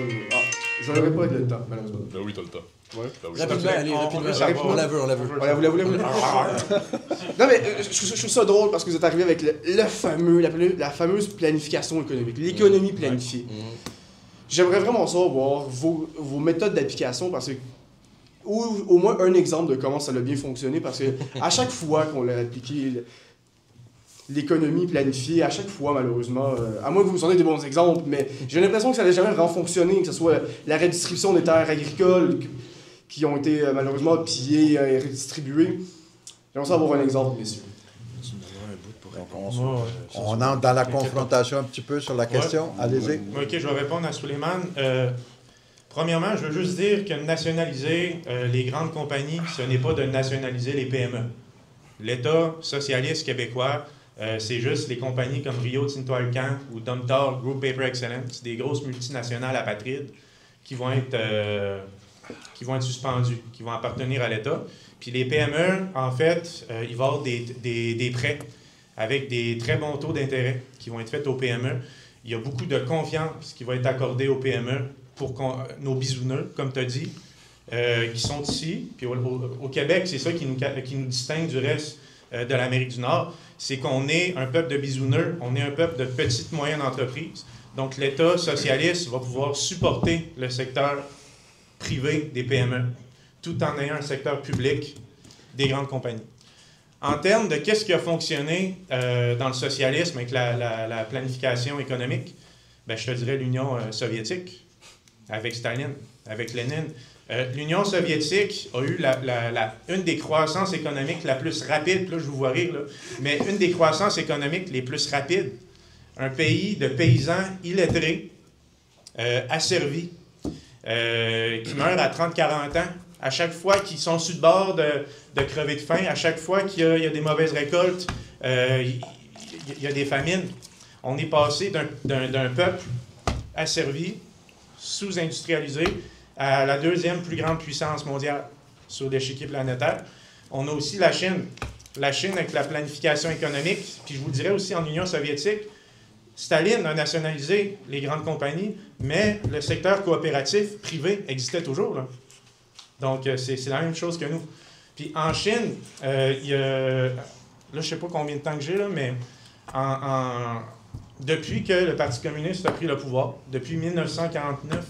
Je n'aurai pas avec le temps, malheureusement. Ben oui, t'as le temps. Ouais. Ben oui, Rapidement, allez, rapidement. On la veut. Voilà, vous la voulez. Non, mais je trouve ça drôle parce que vous êtes arrivé avec la fameuse planification économique, l'économie planifiée. J'aimerais vraiment savoir vos méthodes d'application parce que, ou au moins un exemple de comment ça a bien fonctionné parce que à chaque fois qu'on l'a appliqué, l'économie planifiée, à chaque fois, malheureusement, à moins que vous donniez des bons exemples, mais j'ai l'impression que ça n'allait jamais vraiment fonctionner, que ce soit la redistribution des terres agricoles qui ont été malheureusement pillées et redistribuées. J'aimerais ça avoir un exemple, messieurs. Donc on entre dans la confrontation un petit peu sur la question. Ouais. Allez-y. OK, je vais répondre à Suleiman. Premièrement, je veux juste dire que nationaliser les grandes compagnies, ce n'est pas de nationaliser les PME. L'État socialiste québécois, c'est juste les compagnies comme Rio Tinto Alcan ou Domtar Group Paper Excellence, des grosses multinationales apatrides qui vont être suspendues, qui vont appartenir à l'État. Puis les PME, en fait, il va y avoir des prêts avec des très bons taux d'intérêt qui vont être faits aux PME. Il y a beaucoup de confiance qui va être accordée aux PME pour nos bisouneux, comme tu as dit, qui sont ici. Puis au Québec, c'est ça qui nous distingue du reste de l'Amérique du Nord, c'est qu'on est un peuple de bisouneux, on est un peuple de petites et moyennes entreprises. Donc l'État socialiste va pouvoir supporter le secteur privé des PME, tout en ayant un secteur public des grandes compagnies. En termes de qu'est-ce qui a fonctionné dans le socialisme avec la planification économique, ben, je te dirais l'Union soviétique, avec Staline, avec Lénine. L'Union soviétique a eu une des croissances économiques la plus rapide, là je vous vois rire, là, mais une des croissances économiques les plus rapides. Un pays de paysans illettrés, asservis, qui meurent à 30-40 ans À chaque fois qu'ils sont sur le bord de crever de faim, à chaque fois qu'il y a des mauvaises récoltes, il y a des famines. On est passé d'un peuple asservi, sous-industrialisé, à la deuxième plus grande puissance mondiale sur l'échiquier planétaire. On a aussi la Chine. La Chine avec la planification économique, puis je vous dirais aussi en Union soviétique, Staline a nationalisé les grandes compagnies, mais le secteur coopératif privé existait toujours, là. Donc, c'est la même chose que nous. Puis en Chine, il y a... Là, je ne sais pas combien de temps que j'ai, là, mais depuis que le Parti communiste a pris le pouvoir, depuis 1949,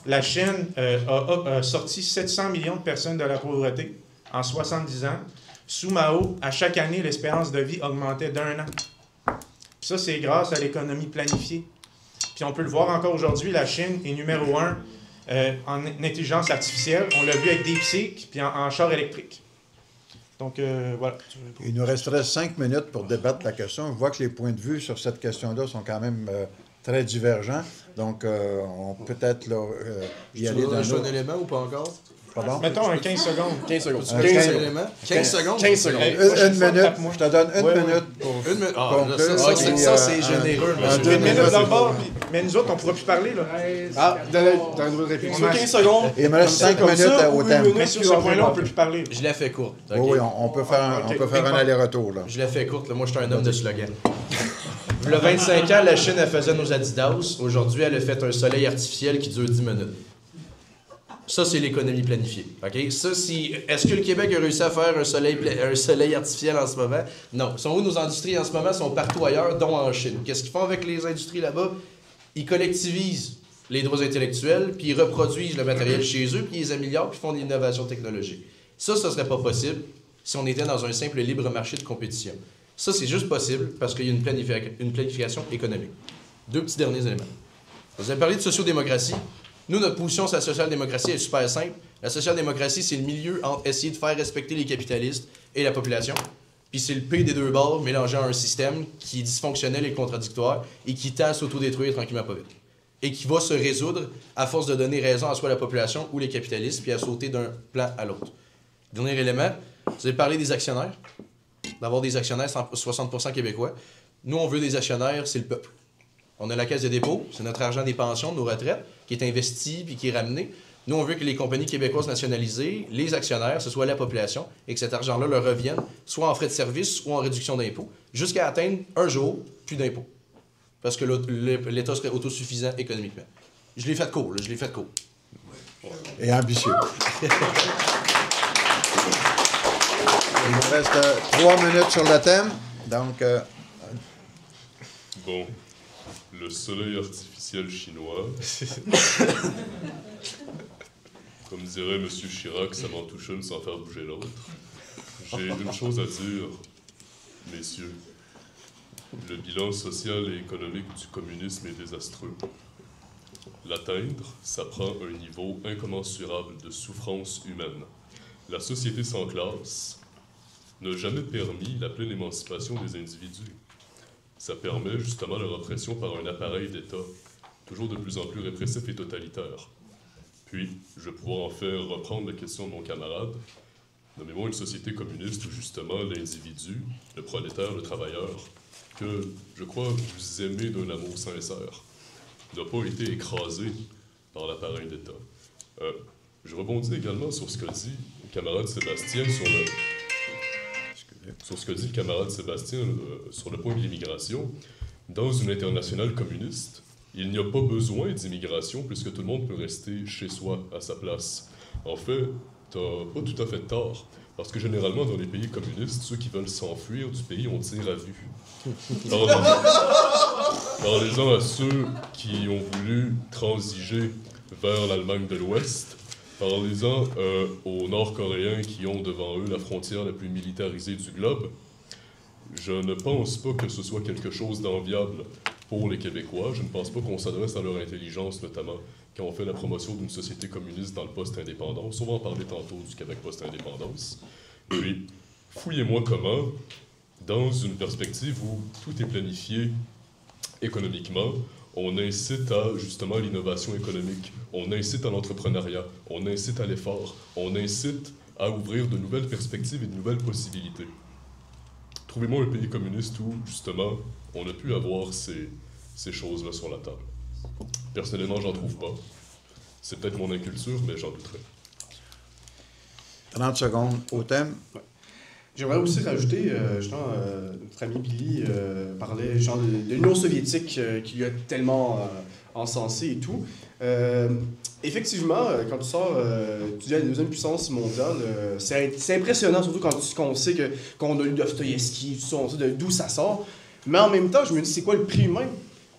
la Chine a sorti 700 millions de personnes de la pauvreté en 70 ans. Sous Mao, à chaque année, l'espérance de vie augmentait d'1 an. Puis ça, c'est grâce à l'économie planifiée. Puis on peut le voir encore aujourd'hui, la Chine est numéro 1 en intelligence artificielle. On l'a vu avec DeepSeek, puis en char électrique. Donc, voilà. Il nous resterait 5 minutes pour débattre la question. Je vois que les points de vue sur cette question-là sont quand même très divergents. Donc, on peut peut-être y aller dans un élément ou pas encore? Pardon? Mettons un 15 secondes. 15 secondes. 15 éléments? 15 secondes? 15 secondes. Une minute. Je te donne une minute pour Une minute. Ah, conclure. ça, c'est généreux, monsieur. Une minute d'abord, mais nous autres, on ne pourra plus parler, là. Ah, dans une nouvelle réplique. Sur 15 secondes. Il me reste 5 minutes au thème. Mais sur ce point-là, on ne peut plus parler. Je l'ai fait courte. Oui, oui, on peut faire un aller-retour, là. Je l'ai fait courte. Là. Moi, je suis un homme de slogan. Il y a 25 ans, la Chine, elle faisait nos Adidas. Aujourd'hui, elle a fait un soleil artificiel qui dure 10 minutes. Ça, c'est l'économie planifiée. OK? Ça, est-ce que le Québec a réussi à faire un soleil artificiel en ce moment? Non. Sont où nos industries en ce moment? Sont partout ailleurs, dont en Chine. Qu'est-ce qu'ils font avec les industries là-bas? Ils collectivisent les droits intellectuels, puis ils reproduisent le matériel chez eux, puis ils les améliorent, puis font de l'innovation technologique. Ça serait pas possible si on était dans un simple libre marché de compétition. Ça, c'est juste possible parce qu'il y a une planification économique. 2 petits derniers éléments. Vous avez parlé de sociodémocratie. Nous, notre position sur la social-démocratie est super simple. La social-démocratie, c'est le milieu entre essayer de faire respecter les capitalistes et la population. Puis c'est le P des deux bords mélangé à un système qui est dysfonctionnel et contradictoire et qui tend à s'autodétruire tranquillement pas vite. Et qui va se résoudre à force de donner raison à soit la population ou les capitalistes, puis à sauter d'un plan à l'autre. Dernier élément, vous avez parlé des actionnaires. D'avoir des actionnaires 60% québécois. Nous, on veut des actionnaires, c'est le peuple. On a la caisse de dépôt, c'est notre argent des pensions, de nos retraites, qui est investi puis qui est ramené. Nous, on veut que les compagnies québécoises nationalisées, les actionnaires, ce soit la population, et que cet argent-là leur revienne, soit en frais de service ou en réduction d'impôts, jusqu'à atteindre un jour plus d'impôts. Parce que l'État serait autosuffisant économiquement. Je l'ai fait court, je l'ai fait court. Et ambitieux. Il nous reste 3 minutes sur le thème. Donc, Bon, le soleil artificiel chinois. Comme dirait M. Chirac, ça m'en touche une sans faire bouger l'autre. J'ai une chose à dire, messieurs. Le bilan social et économique du communisme est désastreux. L'atteindre, ça prend un niveau incommensurable de souffrance humaine. La société sans classe n'a jamais permis la pleine émancipation des individus. Ça permet justement leur oppression par un appareil d'État, toujours de plus en plus répressif et totalitaire. Puis, je vais pouvoir en faire reprendre la question de mon camarade. Nommez-moi une société communiste où justement l'individu, le prolétaire, le travailleur, que je crois vous aimez d'un amour sincère, n'a pas été écrasé par l'appareil d'État. Je rebondis également sur ce que dit le camarade Sébastien sur ce que dit le camarade Sébastien sur le point de l'immigration. Dans une internationale communiste, il n'y a pas besoin d'immigration puisque tout le monde peut rester chez soi, à sa place. En fait, t'as pas tout à fait tort. Parce que généralement, dans les pays communistes, ceux qui veulent s'enfuir du pays, on tire à vue. Parlez-en à ceux qui ont voulu transiger vers l'Allemagne de l'Ouest. Parlez-en aux Nord-Coréens qui ont devant eux la frontière la plus militarisée du globe. Je ne pense pas que ce soit quelque chose d'enviable pour les Québécois. Je ne pense pas qu'on s'adresse à leur intelligence, notamment quand on fait la promotion d'une société communiste dans le post-indépendance. On va en parler tantôt du Québec post-indépendance. Puis, fouillez-moi comment, dans une perspective où tout est planifié économiquement, On incite à, justement, l'innovation économique. On incite à l'entrepreneuriat. On incite à l'effort. On incite à ouvrir de nouvelles perspectives et de nouvelles possibilités. Trouvez-moi un pays communiste où, justement, on a pu avoir ces choses-là sur la table. Personnellement, j'en trouve pas. C'est peut-être mon inculture, mais j'en douterais. 30 secondes au thème. J'aimerais aussi rajouter, notre ami Billy parlait genre de l'Union soviétique qui lui a tellement encensé et tout. Effectivement, quand tu sors, tu dis à la deuxième puissance mondiale, c'est impressionnant, surtout quand on sait qu'on a lu Dostoïevski, tout ça, on sait d'où ça sort. Mais en même temps, je me dis, c'est quoi le prix humain?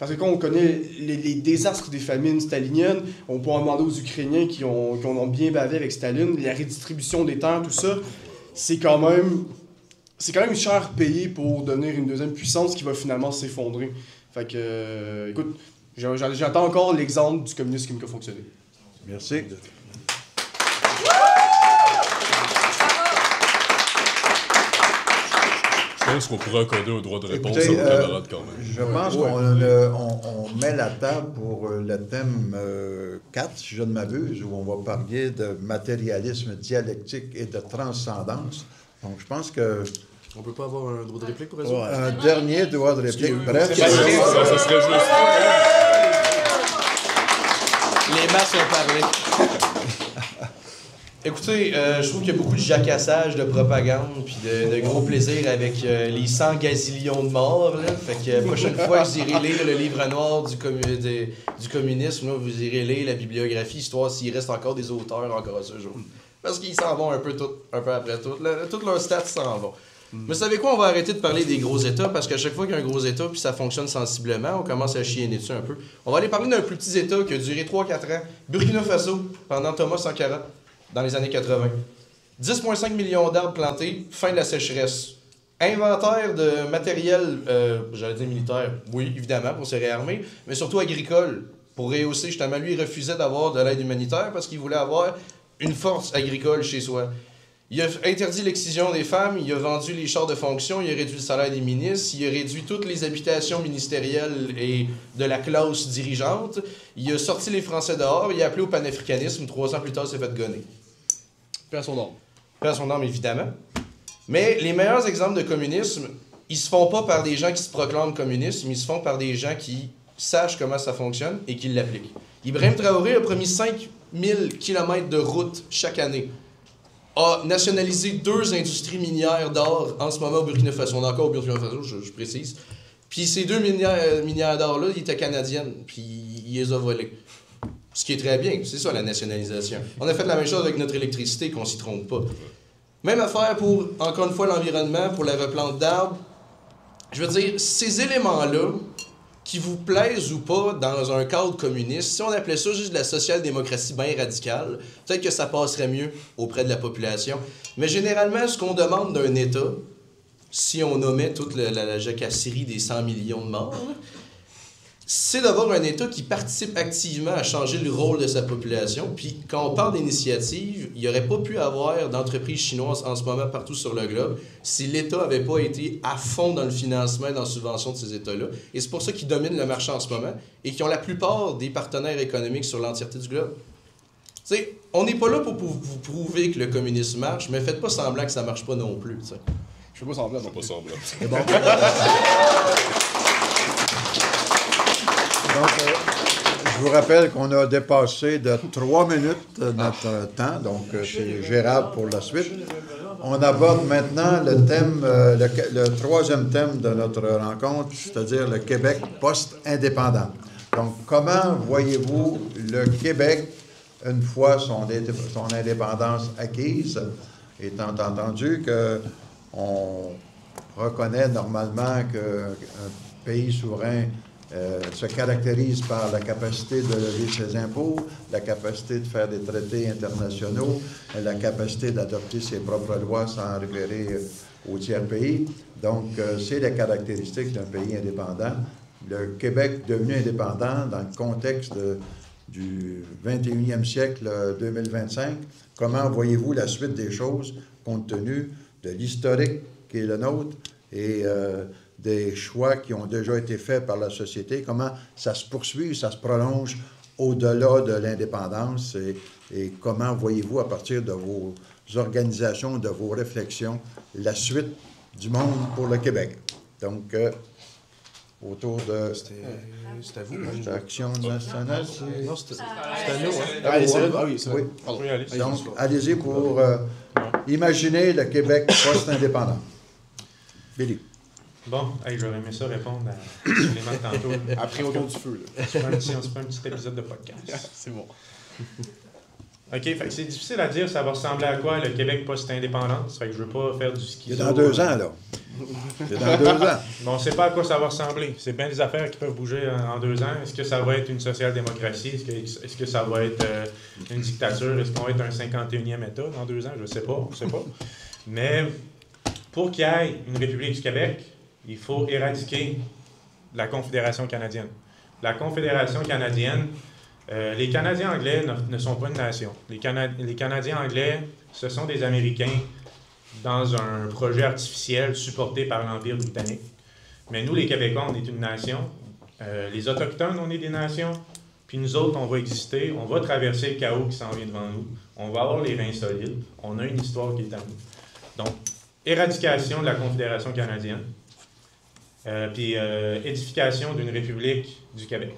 Parce que quand on connaît les désastres des famines staliniennes, on peut en demander aux Ukrainiens qui ont bien bavé avec Staline, la redistribution des terres, tout ça, c'est quand même cher payé pour devenir une deuxième puissance qui va finalement s'effondrer. Fait que, écoute, j'attends encore l'exemple du communisme qui a fonctionné. Merci. Je pense qu'on pourrait accorder un droit de réponse Écoutez, à nos camarades quand même. Je pense qu'on met la table pour le thème 4, si je ne m'abuse, où on va parler de matérialisme dialectique et de transcendance. Donc, je pense que... On peut pas avoir un droit de réplique pour ça? Un dernier droit de réplique. Bref, Ça serait juste. Les masses ont parlé. Écoutez, je trouve qu'il y a beaucoup de jacassage, de propagande, puis de gros plaisir avec les 100 gazillions de morts. Là. Fait que la prochaine fois que vous irez lire le livre noir du communisme, là, vous irez lire la bibliographie, histoire s'il reste encore des auteurs encore à ce jour. Parce qu'ils s'en vont un peu après tout. Toutes leurs stats s'en vont. Mais savez quoi, on va arrêter de parler des gros États, parce qu'à chaque fois qu'il y a un gros État, puis ça fonctionne sensiblement, on commence à chienner dessus un peu. On va aller parler d'un plus petit État qui a duré 3-4 ans, Burkina Faso, pendant Thomas Sankara, dans les années 80. 10,5 millions d'arbres plantés, fin de la sécheresse. Inventaire de matériel, j'allais dire militaire, oui, évidemment, pour se réarmer, mais surtout agricole, pour rehausser, justement, lui, il refusait d'avoir de l'aide humanitaire parce qu'il voulait avoir une force agricole chez soi. Il a interdit l'excision des femmes, il a vendu les chars de fonction, il a réduit le salaire des ministres, il a réduit toutes les habitations ministérielles et de la classe dirigeante, il a sorti les Français dehors, il a appelé au panafricanisme, 3 ans plus tard, il s'est fait gonner. Paix à son âme. Paix à son âme, évidemment. Mais les meilleurs exemples de communisme, ils se font pas par des gens qui se proclament communistes, mais ils se font par des gens qui sachent comment ça fonctionne et qui l'appliquent. Ibrahim Traoré a promis 5000 km de route chaque année. A nationalisé 2 industries minières d'or en ce moment au Burkina Faso. On est encore au Burkina Faso, je précise. Puis ces 2 minières d'or-là, ils étaient canadiennes, puis il les a volées. Ce qui est très bien, c'est ça la nationalisation. On a fait la même chose avec notre électricité, qu'on s'y trompe pas. Même affaire pour, encore une fois, l'environnement, pour la replante d'arbres. Je veux dire, ces éléments-là, qui vous plaisent ou pas dans un cadre communiste, si on appelait ça juste de la social-démocratie bien radicale, peut-être que ça passerait mieux auprès de la population. Mais généralement, ce qu'on demande d'un État, si on omet toute la jacasserie des 100 millions de morts, c'est d'avoir un État qui participe activement à changer le rôle de sa population. Puis quand on parle d'initiative, il n'y aurait pas pu avoir d'entreprises chinoises en ce moment partout sur le globe si l'État n'avait pas été à fond dans le financement et dans la subvention de ces États-là. Et c'est pour ça qu'ils dominent le marché en ce moment et qui ont la plupart des partenaires économiques sur l'entièreté du globe. Tu sais, on n'est pas là pour vous prouver que le communisme marche, mais faites pas semblant que ça marche pas non plus. T'sais. Je fais pas semblant. Pas semblant. C'est bon. Donc, je vous rappelle qu'on a dépassé de 3 minutes notre temps, donc c'est gérable pour la suite. On aborde maintenant le thème, le 3e thème de notre rencontre, c'est-à-dire le Québec post-indépendant. Donc, comment voyez-vous le Québec une fois son indépendance acquise, étant entendu qu'on reconnaît normalement qu'un pays souverain se caractérise par la capacité de lever ses impôts, la capacité de faire des traités internationaux, la capacité d'adopter ses propres lois sans référer au tiers pays. Donc, c'est les caractéristiques d'un pays indépendant. Le Québec devenu indépendant dans le contexte du 21e siècle 2025, comment voyez-vous la suite des choses compte tenu de l'historique qui est le nôtre et des choix qui ont déjà été faits par la société, comment ça se poursuit, ça se prolonge au-delà de l'indépendance et comment voyez-vous à partir de vos organisations, de vos réflexions, la suite du monde pour le Québec. Donc, autour de... C'est à vous. Action nationale, Non, c'est à nous. Allez, c'est là. Ah oui, c'est oui. Pardon. Oui, allez. Donc, allez-y pour imaginer le Québec post-indépendant. Billy. Bon, hey, j'aurais aimé ça répondre à Suleiman tantôt. Après, autour du feu. Là. On se fait un petit épisode de podcast. C'est bon. OK, fait que c'est difficile à dire ça va ressembler à quoi le Québec post-indépendance. Fait que je veux pas faire du ski. C'est dans 2 ans, là. C'est dans 2 ans. Mais on ne sait pas à quoi ça va ressembler. C'est bien des affaires qui peuvent bouger en 2 ans. Est-ce que ça va être une social-démocratie? Est-ce que ça va être une dictature? Est-ce qu'on va être un 51e État dans 2 ans? Je ne sais pas. On ne sait pas. Mais pour qu'il y ait une République du Québec, il faut éradiquer la Confédération canadienne. La Confédération canadienne, les Canadiens anglais ne sont pas une nation. Les Canadiens anglais, ce sont des Américains dans un projet artificiel supporté par l'Empire britannique. Mais nous, les Québécois, on est une nation. Les Autochtones, on est des nations. Puis nous autres, on va exister. On va traverser le chaos qui s'en vient devant nous. On va avoir les reins solides. On a une histoire qui est à nous. Donc, éradication de la Confédération canadienne. Puis édification d'une République du Québec.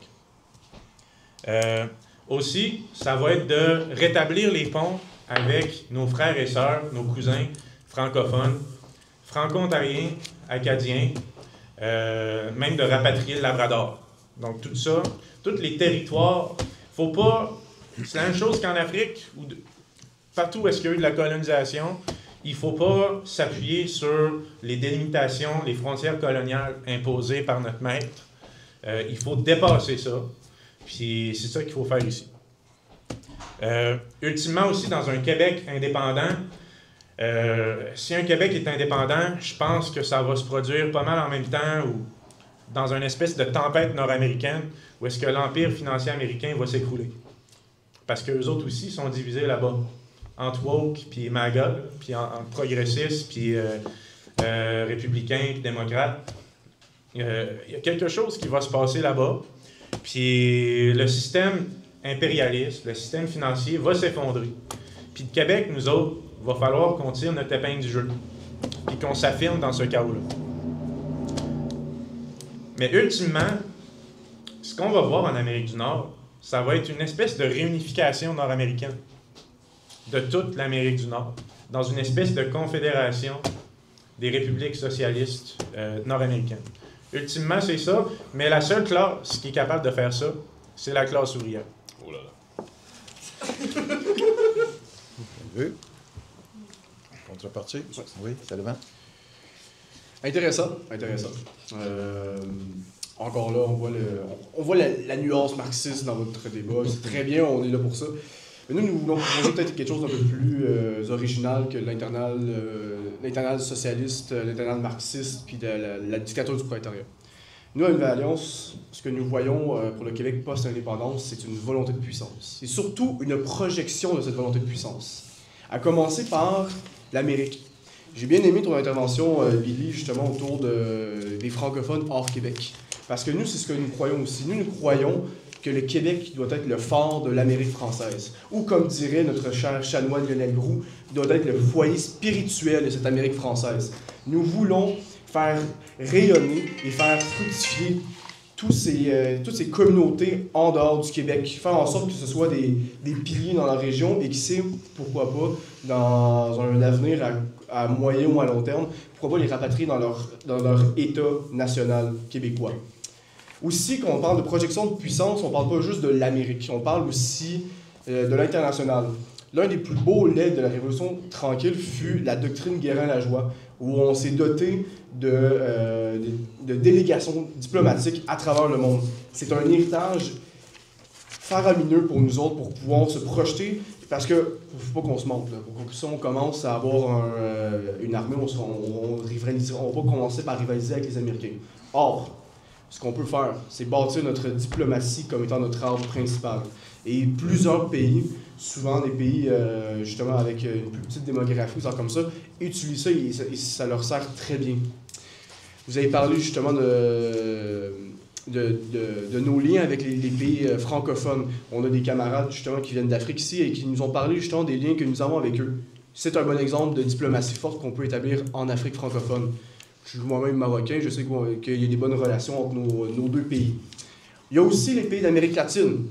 Aussi, ça va être de rétablir les ponts avec nos frères et sœurs, nos cousins francophones, franco-ontariens, acadiens, même de rapatrier le Labrador. Donc tout ça, tous les territoires, faut pas... C'est la même chose qu'en Afrique, où partout où est-ce qu'il y a eu de la colonisation, il ne faut pas s'appuyer sur les délimitations, les frontières coloniales imposées par notre maître. Il faut dépasser ça. Puis c'est ça qu'il faut faire ici. Ultimement aussi, dans un Québec indépendant, si un Québec est indépendant, je pense que ça va se produire pas mal en même temps ou dans une espèce de tempête nord-américaine où est-ce que l'empire financier américain va s'écrouler. Parce qu'eux autres aussi sont divisés là-bas. Entre woke, puis MAGA, puis en progressistes, puis républicains, puis démocrates. Il y a quelque chose qui va se passer là-bas. Puis le système impérialiste, le système financier va s'effondrer. Puis le Québec, nous autres, va falloir qu'on tire notre épingle du jeu. Puis qu'on s'affirme dans ce chaos-là. Mais ultimement, ce qu'on va voir en Amérique du Nord, ça va être une espèce de réunification nord-américaine de toute l'Amérique du Nord, dans une espèce de confédération des républiques socialistes nord-américaines. Ultimement, c'est ça, mais la seule classe qui est capable de faire ça, c'est la classe ouvrière. Oh là là. Bien vu. Contrepartie? Oui, Sylvain. Intéressant. Encore là, on voit la nuance marxiste dans votre débat. C'est très bien, on est là pour ça. Mais nous voulons proposer peut-être quelque chose d'un peu plus original que l'internal socialiste, l'internal marxiste, puis de la dictature du prolétariat. Nous, à Nouvelle Alliance, ce que nous voyons pour le Québec post-indépendance, c'est une volonté de puissance. C'est surtout une projection de cette volonté de puissance. À commencer par l'Amérique. J'ai bien aimé ton intervention, Billy, justement, autour des francophones hors Québec. Parce que nous, c'est ce que nous croyons aussi. Nous croyons que le Québec doit être le phare de l'Amérique française. Ou, comme dirait notre cher chanoine Lionel Groux, doit être le foyer spirituel de cette Amérique française. Nous voulons faire rayonner et faire fructifier toutes ces communautés en dehors du Québec. Faire en sorte que ce soit des piliers dans la région et qui sait, pourquoi pas, dans un avenir à moyen ou à long terme, pourquoi pas les rapatrier dans leur État national québécois. Aussi, quand on parle de projection de puissance, on ne parle pas juste de l'Amérique, on parle aussi de l'international. L'un des plus beaux legs de la Révolution tranquille fut la doctrine Guérin-Lajoie, où on s'est doté de délégations diplomatiques à travers le monde. C'est un héritage faramineux pour nous autres pour pouvoir se projeter, parce que ne faut pas qu'on se mente. Là. Si on commence à avoir une armée, on va commencer par rivaliser avec les Américains. Or, ce qu'on peut faire, c'est bâtir notre diplomatie comme étant notre arme principale. Et plusieurs pays, souvent des pays justement avec une plus petite démographie, comme ça, utilisent ça et ça leur sert très bien. Vous avez parlé justement de nos liens avec les pays francophones. On a des camarades justement qui viennent d'Afrique ici et qui nous ont parlé justement des liens que nous avons avec eux. C'est un bon exemple de diplomatie forte qu'on peut établir en Afrique francophone. Je suis moi-même marocain, je sais qu'il y a des bonnes relations entre nos deux pays. Il y a aussi les pays d'Amérique latine.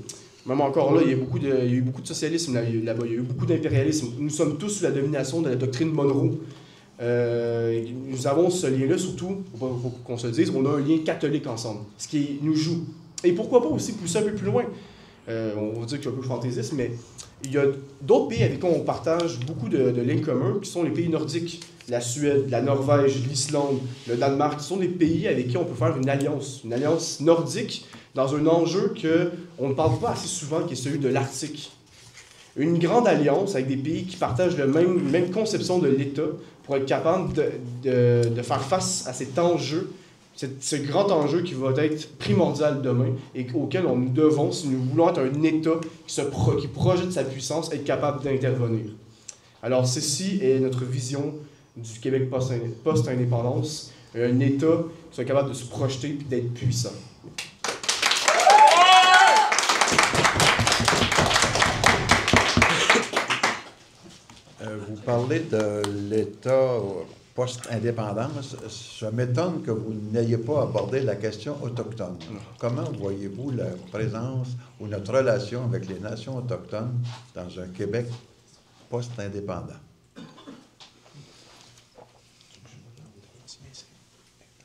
Même encore là, il y a eu beaucoup de socialisme là-bas, il y a eu beaucoup d'impérialisme. Nous sommes tous sous la domination de la doctrine Monroe. Nous avons ce lien-là, surtout, faut qu'on se le dise, on a un lien catholique ensemble, ce qui nous joue. Et pourquoi pas aussi pousser un peu plus loin? On va dire que je suis un peu fantaisiste, mais il y a d'autres pays avec qui on partage beaucoup de liens communs, qui sont les pays nordiques. La Suède, la Norvège, l'Islande, le Danemark, ce sont des pays avec qui on peut faire une alliance nordique dans un enjeu qu'on ne parle pas assez souvent, qui est celui de l'Arctique. Une grande alliance avec des pays qui partagent la même conception de l'État pour être capable de faire face à cet enjeu, ce grand enjeu qui va être primordial demain et auquel nous devons, si nous voulons être un État qui projette sa puissance, être capable d'intervenir. Alors, ceci est notre vision du Québec post-indépendance, un État qui soit capable de se projeter et d'être puissant. Vous parlez de l'État post-indépendance. Je m'étonne que vous n'ayez pas abordé la question autochtone. Comment voyez-vous la présence ou notre relation avec les nations autochtones dans un Québec post-indépendant?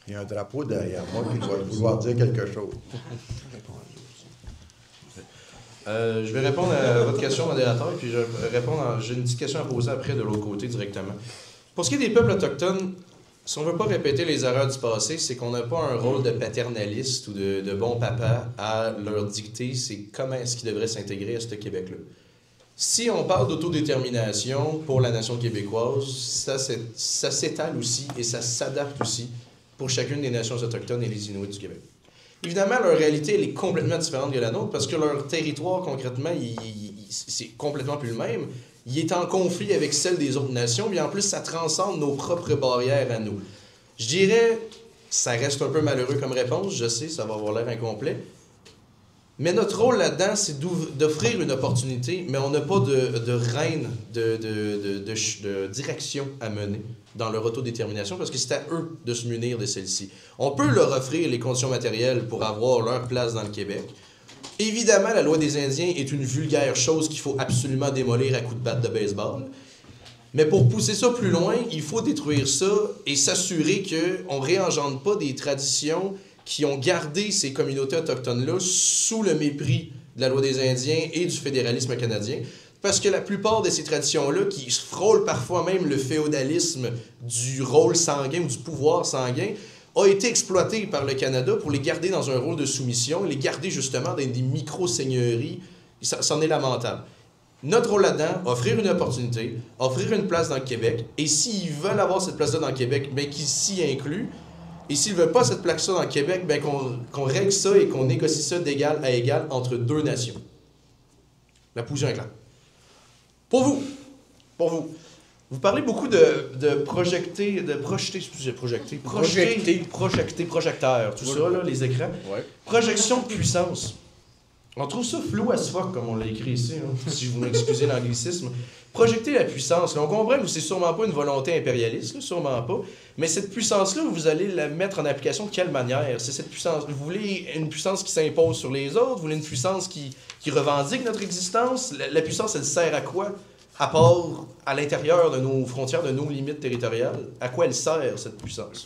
Il y a un drapeau derrière moi qui doit vouloir dire quelque chose. Je vais répondre à votre question, modérateur, puis j'ai une petite question à poser après de l'autre côté directement. Pour ce qui est des peuples autochtones, si on ne veut pas répéter les erreurs du passé, c'est qu'on n'a pas un rôle de paternaliste ou de bon papa à leur dicter c'est comment est-ce qu'ils devraient s'intégrer à ce Québec-là. Si on parle d'autodétermination pour la nation québécoise, ça s'étale aussi et ça s'adapte aussi pour chacune des nations autochtones et les Inuits du Québec. Évidemment, leur réalité elle est complètement différente de la nôtre parce que leur territoire, concrètement, c'est complètement plus le même. Il est en conflit avec celle des autres nations, mais en plus, ça transcende nos propres barrières à nous. Je dirais, ça reste un peu malheureux comme réponse, je sais, ça va avoir l'air incomplet, mais notre rôle là-dedans, c'est d'offrir une opportunité, mais on n'a pas de règne, de direction à mener dans leur autodétermination, parce que c'est à eux de se munir de celle-ci. On peut leur offrir les conditions matérielles pour avoir leur place dans le Québec. Évidemment, la loi des Indiens est une vulgaire chose qu'il faut absolument démolir à coups de batte de baseball. Mais pour pousser ça plus loin, il faut détruire ça et s'assurer qu'on ne réengendre pas des traditions qui ont gardé ces communautés autochtones-là sous le mépris de la loi des Indiens et du fédéralisme canadien. Parce que la plupart de ces traditions-là, qui frôlent parfois même le féodalisme du rôle sanguin ou du pouvoir sanguin, a été exploité par le Canada pour les garder dans un rôle de soumission, les garder justement dans des micro-seigneuries. C'en est lamentable. Notre rôle là-dedans, offrir une opportunité, offrir une place dans le Québec, et s'ils veulent avoir cette place-là dans le Québec, bien qu'ils s'y incluent, et s'ils ne veulent pas cette place-là dans le Québec, bien qu'on règle ça et qu'on négocie ça d'égal à égal entre deux nations. La position est claire. Pour vous, vous parlez beaucoup de projecteurs, tout ça, là, les écrans. Ouais. Projection de puissance. On trouve ça flou as fuck, comme on l'a écrit ici, hein, si vous m'excusez l'anglicisme. Projeter la puissance, là, on comprend que c'est sûrement pas une volonté impérialiste, là, sûrement pas, mais cette puissance-là, vous allez la mettre en application de quelle manière? C'est cette puissance. Vous voulez une puissance qui s'impose sur les autres? Vous voulez une puissance qui revendique notre existence? La puissance, elle sert à quoi? À part à l'intérieur de nos frontières, de nos limites territoriales, à quoi elle sert, cette puissance?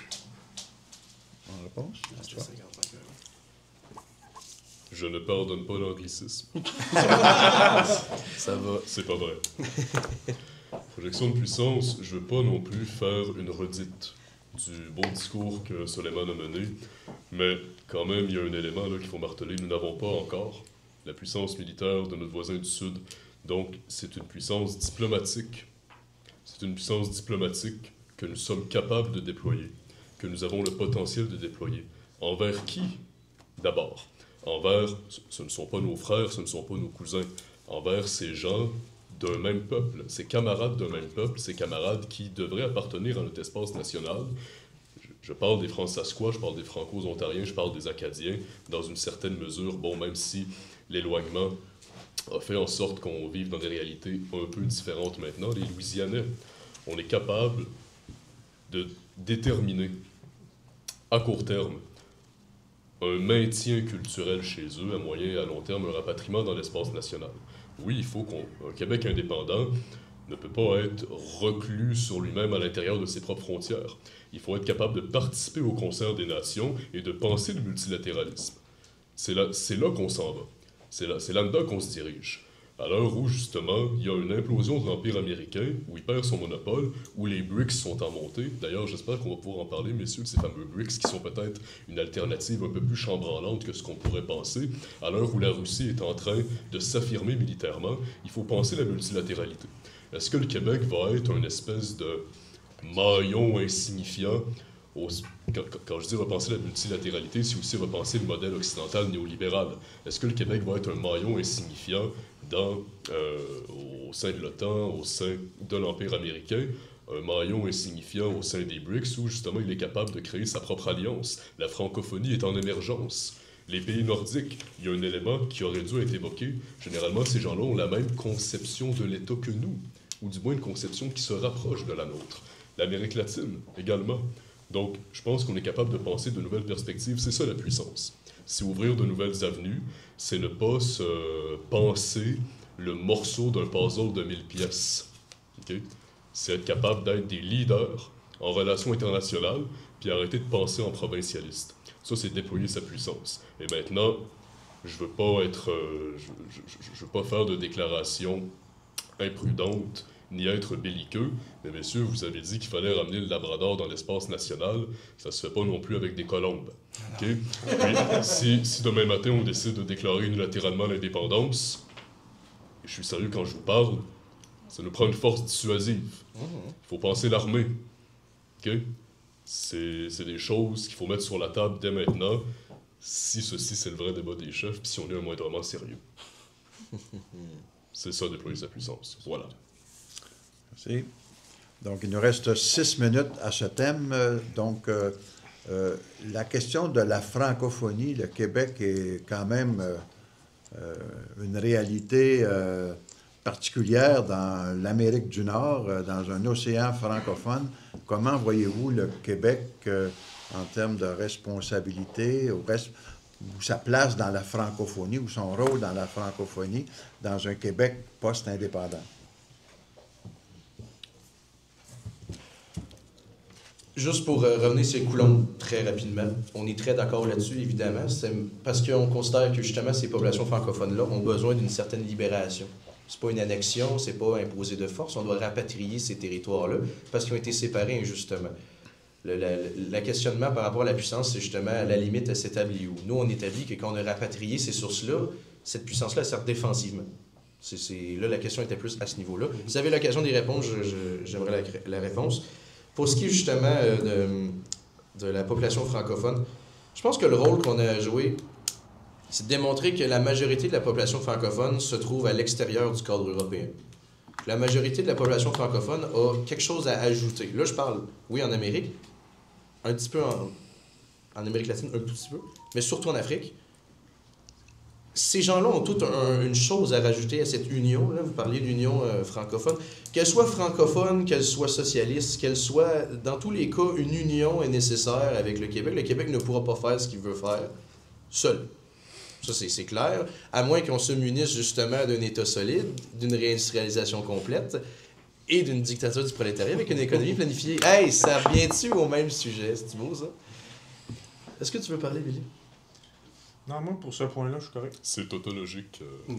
En réponse? Je ne pardonne pas l'anglicisme. Ça va. C'est pas vrai. Projection de puissance, je veux pas non plus faire une redite du beau discours que Soleiman a mené, mais quand même, il y a un élément là qu'il faut marteler. Nous n'avons pas encore la puissance militaire de notre voisin du Sud. Donc, c'est une puissance diplomatique. C'est une puissance diplomatique que nous sommes capables de déployer, que nous avons le potentiel de déployer. Envers qui, d'abord? Envers, ce ne sont pas nos frères, ce ne sont pas nos cousins. Envers ces gens d'un même peuple, ces camarades d'un même peuple, ces camarades qui devraient appartenir à notre espace national. Je parle des Fransaskois, je parle des Franco-Ontariens, je parle des Acadiens, dans une certaine mesure, bon, même si l'éloignement a fait en sorte qu'on vive dans des réalités un peu différentes maintenant, les Louisianais, on est capable de déterminer à court terme un maintien culturel chez eux, à moyen et à long terme, un rapatriement dans l'espace national. Oui, il faut qu'un Québec indépendant ne peut pas être reclus sur lui-même à l'intérieur de ses propres frontières. Il faut être capable de participer au concert des nations et de penser le multilatéralisme. C'est là qu'on s'en va. C'est là-dedans qu'on se dirige. À l'heure où, justement, il y a une implosion de l'Empire américain, où il perd son monopole, où les BRICS sont en montée. D'ailleurs, j'espère qu'on va pouvoir en parler, messieurs, de ces fameux BRICS qui sont peut-être une alternative un peu plus chambranlante que ce qu'on pourrait penser. À l'heure où la Russie est en train de s'affirmer militairement, il faut penser la multilatéralité. Est-ce que le Québec va être une espèce de maillon insignifiant quand je dis repenser la multilatéralité, c'est aussi repenser le modèle occidental néolibéral. Est-ce que le Québec va être un maillon insignifiant au sein de l'OTAN, au sein de l'Empire américain, un maillon insignifiant au sein des BRICS, où justement il est capable de créer sa propre alliance? La francophonie est en émergence. Les pays nordiques, il y a un élément qui aurait dû être évoqué. Généralement, ces gens-là ont la même conception de l'État que nous, ou du moins une conception qui se rapproche de la nôtre. L'Amérique latine, également. Donc, je pense qu'on est capable de penser de nouvelles perspectives. C'est ça la puissance. C'est ouvrir de nouvelles avenues. C'est ne pas se penser le morceau d'un puzzle de 1000 pièces. Okay? C'est être capable d'être des leaders en relations internationales, puis arrêter de penser en provincialiste. Ça, c'est déployer sa puissance. Et maintenant, je veux pas je veux pas faire de déclarations imprudentes ni être belliqueux, mais messieurs, vous avez dit qu'il fallait ramener le Labrador dans l'espace national, ça se fait pas non plus avec des colombes. Okay? Puis, si demain matin on décide de déclarer unilatéralement l'indépendance, et je suis sérieux quand je vous parle, ça nous prend une force dissuasive. Il faut penser l'armée. Okay? C'est des choses qu'il faut mettre sur la table dès maintenant, si ceci c'est le vrai débat des chefs, puis si on est un moindrement sérieux. C'est ça, déployer sa puissance. Voilà. Merci. Donc, il nous reste 6 minutes à ce thème. Donc, la question de la francophonie, le Québec est quand même une réalité particulière dans l'Amérique du Nord, dans un océan francophone. Comment voyez-vous le Québec en termes de responsabilité, ou sa place dans la francophonie, ou son rôle dans la francophonie, dans un Québec post-indépendant? Juste pour revenir sur Coulomb très rapidement, on est très d'accord là-dessus, évidemment. C'est parce qu'on considère que justement ces populations francophones-là ont besoin d'une certaine libération. C'est pas une annexion, c'est pas imposé de force. On doit rapatrier ces territoires-là parce qu'ils ont été séparés injustement. Le questionnement par rapport à la puissance, c'est justement à la limite, elle s'établit où? Nous, on établit que quand on a rapatrié ces sources-là, cette puissance-là, elle sert défensivement. Là, la question était plus à ce niveau-là. Vous avez l'occasion d'y répondre, j'aimerais la réponse. Pour ce qui est justement de la population francophone, je pense que le rôle qu'on a joué, c'est de démontrer que la majorité de la population francophone se trouve à l'extérieur du cadre européen. La majorité de la population francophone a quelque chose à ajouter. Là, je parle, oui, en Amérique, un petit peu en Amérique latine, un tout petit peu, mais surtout en Afrique. Ces gens-là ont toute une chose à rajouter à cette union. Là. Vous parliez d'union francophone. Qu'elle soit francophone, qu'elle soit socialiste, qu'elle soit, dans tous les cas, une union est nécessaire avec le Québec. Le Québec ne pourra pas faire ce qu'il veut faire seul. Ça, c'est clair. À moins qu'on se munisse justement d'un État solide, d'une réindustrialisation complète et d'une dictature du prolétariat avec une économie planifiée. Hey, ça revient-tu au même sujet? C'est beau, ça? Est-ce que tu veux parler, Billy? Non, moi, pour ce point-là, je suis correct. C'est tautologique. Ouais.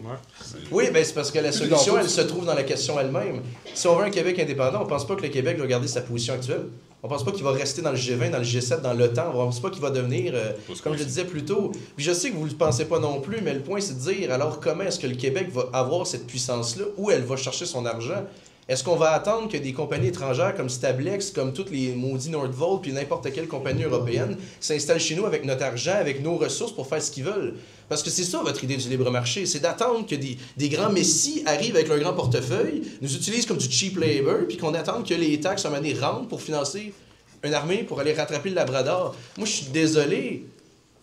Oui, bien, c'est parce que la solution, elle se trouve dans la question elle-même. Si on veut un Québec indépendant, on ne pense pas que le Québec va garder sa position actuelle. On ne pense pas qu'il va rester dans le G20, dans le G7, dans l'OTAN. On ne pense pas qu'il va devenir, comme je le disais plus tôt. Puis je sais que vous ne le pensez pas non plus, mais le point, c'est de dire, alors comment est-ce que le Québec va avoir cette puissance-là? Où elle va chercher son argent? Est-ce qu'on va attendre que des compagnies étrangères comme Stablex, comme toutes les maudits Nordvolt, puis n'importe quelle compagnie européenne, s'installent chez nous avec notre argent, avec nos ressources pour faire ce qu'ils veulent? Parce que c'est ça votre idée du libre marché, c'est d'attendre que des grands messies arrivent avec leur grand portefeuille, nous utilisent comme du cheap labor, puis qu'on attende que les taxes à un moment donné rentrent pour financer une armée pour aller rattraper le Labrador. Moi, je suis désolé,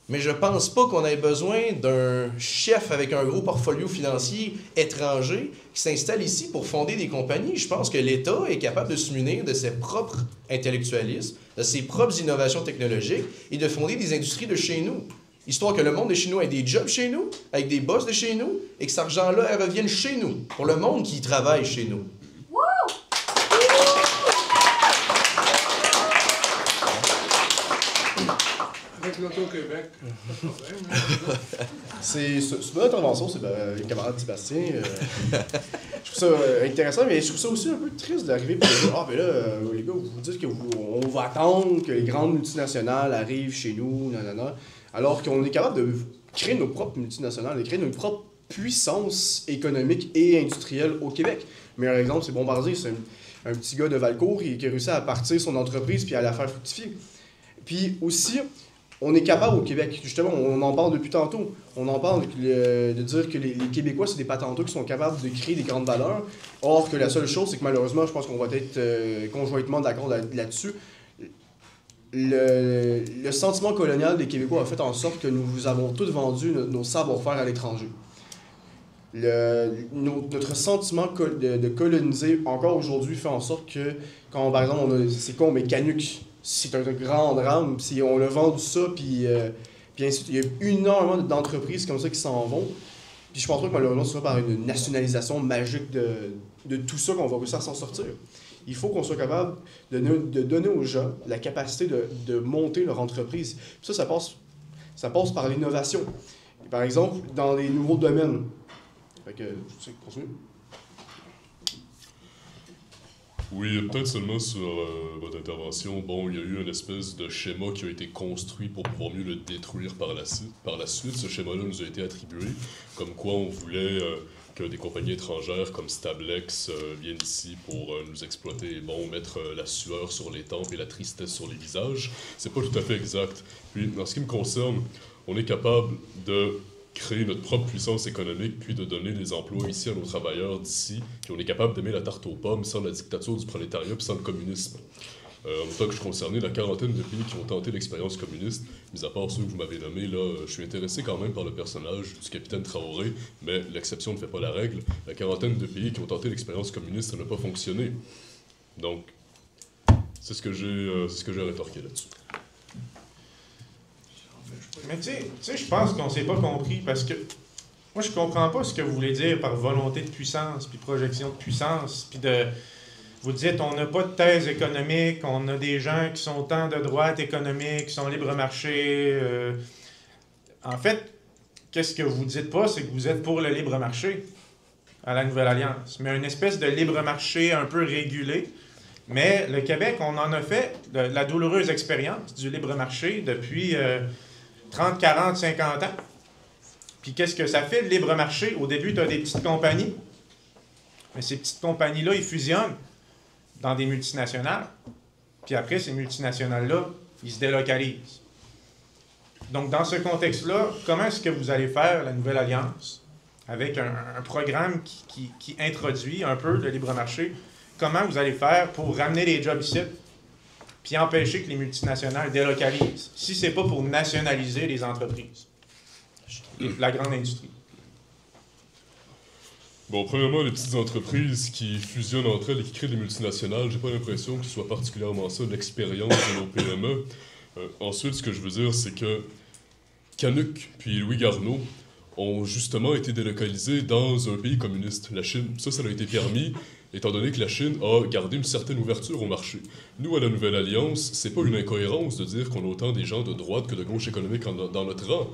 mais je pense pas qu'on ait besoin d'un chef avec un gros portfolio financier étranger qui s'installe ici pour fonder des compagnies. Je pense que l'État est capable de se munir de ses propres intellectualistes, de ses propres innovations technologiques et de fonder des industries de chez nous. Histoire que le monde de chez nous ait des jobs chez nous, avec des boss de chez nous, et que cet argent-là, elle revienne chez nous, pour le monde qui travaille chez nous. Avec l'Auto-Québec, pas de problème. C'est une bonne intervention, c'est le camarade Sébastien. Je trouve ça intéressant, mais je trouve ça aussi un peu triste d'arriver et de dire ah, ben là, les gars, vous dites qu'on va attendre que les grandes multinationales arrivent chez nous, nanana, alors qu'on est capable de créer nos propres multinationales, de créer notre propre puissance économique et industrielle au Québec. Le meilleur exemple, c'est Bombardier. C'est un petit gars de Valcourt qui a réussi à partir son entreprise puis à la faire fructifier. Puis aussi, on est capable au Québec, justement, on en parle depuis tantôt, on en parle de dire que les Québécois, c'est des patenteux qui sont capables de créer des grandes valeurs. Or que la seule chose, c'est que malheureusement, je pense qu'on va être conjointement d'accord là-dessus. Le sentiment colonial des Québécois a fait en sorte que nous avons tous vendu nos savoir-faire à l'étranger. Notre sentiment de coloniser, encore aujourd'hui, fait en sorte que, quand par exemple, c'est con, mais Canuck, c'est un grand drame, puis on a vendu ça, puis ainsi de suite. Il y a énormément d'entreprises comme ça qui s'en vont. Puis je pense pas que malheureusement ce soit par une nationalisation magique de tout ça qu'on va réussir à s'en sortir. Il faut qu'on soit capable de donner aux gens la capacité de monter leur entreprise. Puis ça passe par l'innovation. Par exemple, dans les nouveaux domaines. Fait que, je sais, continue. Oui, peut-être seulement sur votre intervention. Bon, il y a eu une espèce de schéma qui a été construit pour pouvoir mieux le détruire par la suite. Ce schéma-là nous a été attribué, comme quoi on voulait que des compagnies étrangères comme Stablex viennent ici pour nous exploiter et bon, mettre la sueur sur les tempes et la tristesse sur les visages. C'est pas tout à fait exact. Puis, en ce qui me concerne, on est capable de créer notre propre puissance économique, puis de donner des emplois ici à nos travailleurs d'ici, puis on est capable d'aimer la tarte aux pommes sans la dictature du prolétariat puis sans le communisme. En tant que je suis concerné, la quarantaine de pays qui ont tenté l'expérience communiste, mis à part ceux que vous m'avez nommés, là, je suis intéressé quand même par le personnage du capitaine Traoré, mais l'exception ne fait pas la règle. La quarantaine de pays qui ont tenté l'expérience communiste, ça n'a pas fonctionné. Donc, c'est ce que j'ai à rétorquer là-dessus. Mais tu sais, je pense qu'on s'est pas compris parce que moi, je comprends pas ce que vous voulez dire par volonté de puissance, puis projection de puissance, puis de... Vous dites, on n'a pas de thèse économique, on a des gens qui sont tant de droite économique, qui sont libre-marché. En fait, qu'est-ce que vous dites pas, c'est que vous êtes pour le libre-marché à la Nouvelle Alliance. Mais une espèce de libre-marché un peu régulé. Mais le Québec, on en a fait la douloureuse expérience du libre-marché depuis 30, 40, 50 ans. Puis qu'est-ce que ça fait, le libre-marché? Au début, tu as des petites compagnies. Mais ces petites compagnies-là, ils fusionnent dans des multinationales. Puis après, ces multinationales-là, ils se délocalisent. Donc, dans ce contexte-là, comment est-ce que vous allez faire la Nouvelle Alliance avec un programme qui introduit un peu le libre-marché? Comment vous allez faire pour ramener les jobs ici puis empêcher que les multinationales délocalisent, si c'est pas pour nationaliser les entreprises, la grande industrie? Bon, premièrement, les petites entreprises qui fusionnent entre elles et qui créent des multinationales, j'ai pas l'impression que ce soit particulièrement ça l'expérience de nos PME. Ensuite, ce que je veux dire, c'est que Canuck puis Louis Garneau ont justement été délocalisés dans un pays communiste, la Chine. Ça a été permis, étant donné que la Chine a gardé une certaine ouverture au marché. Nous, à la Nouvelle Alliance, c'est pas une incohérence de dire qu'on a autant des gens de droite que de gauche économique dans notre rang.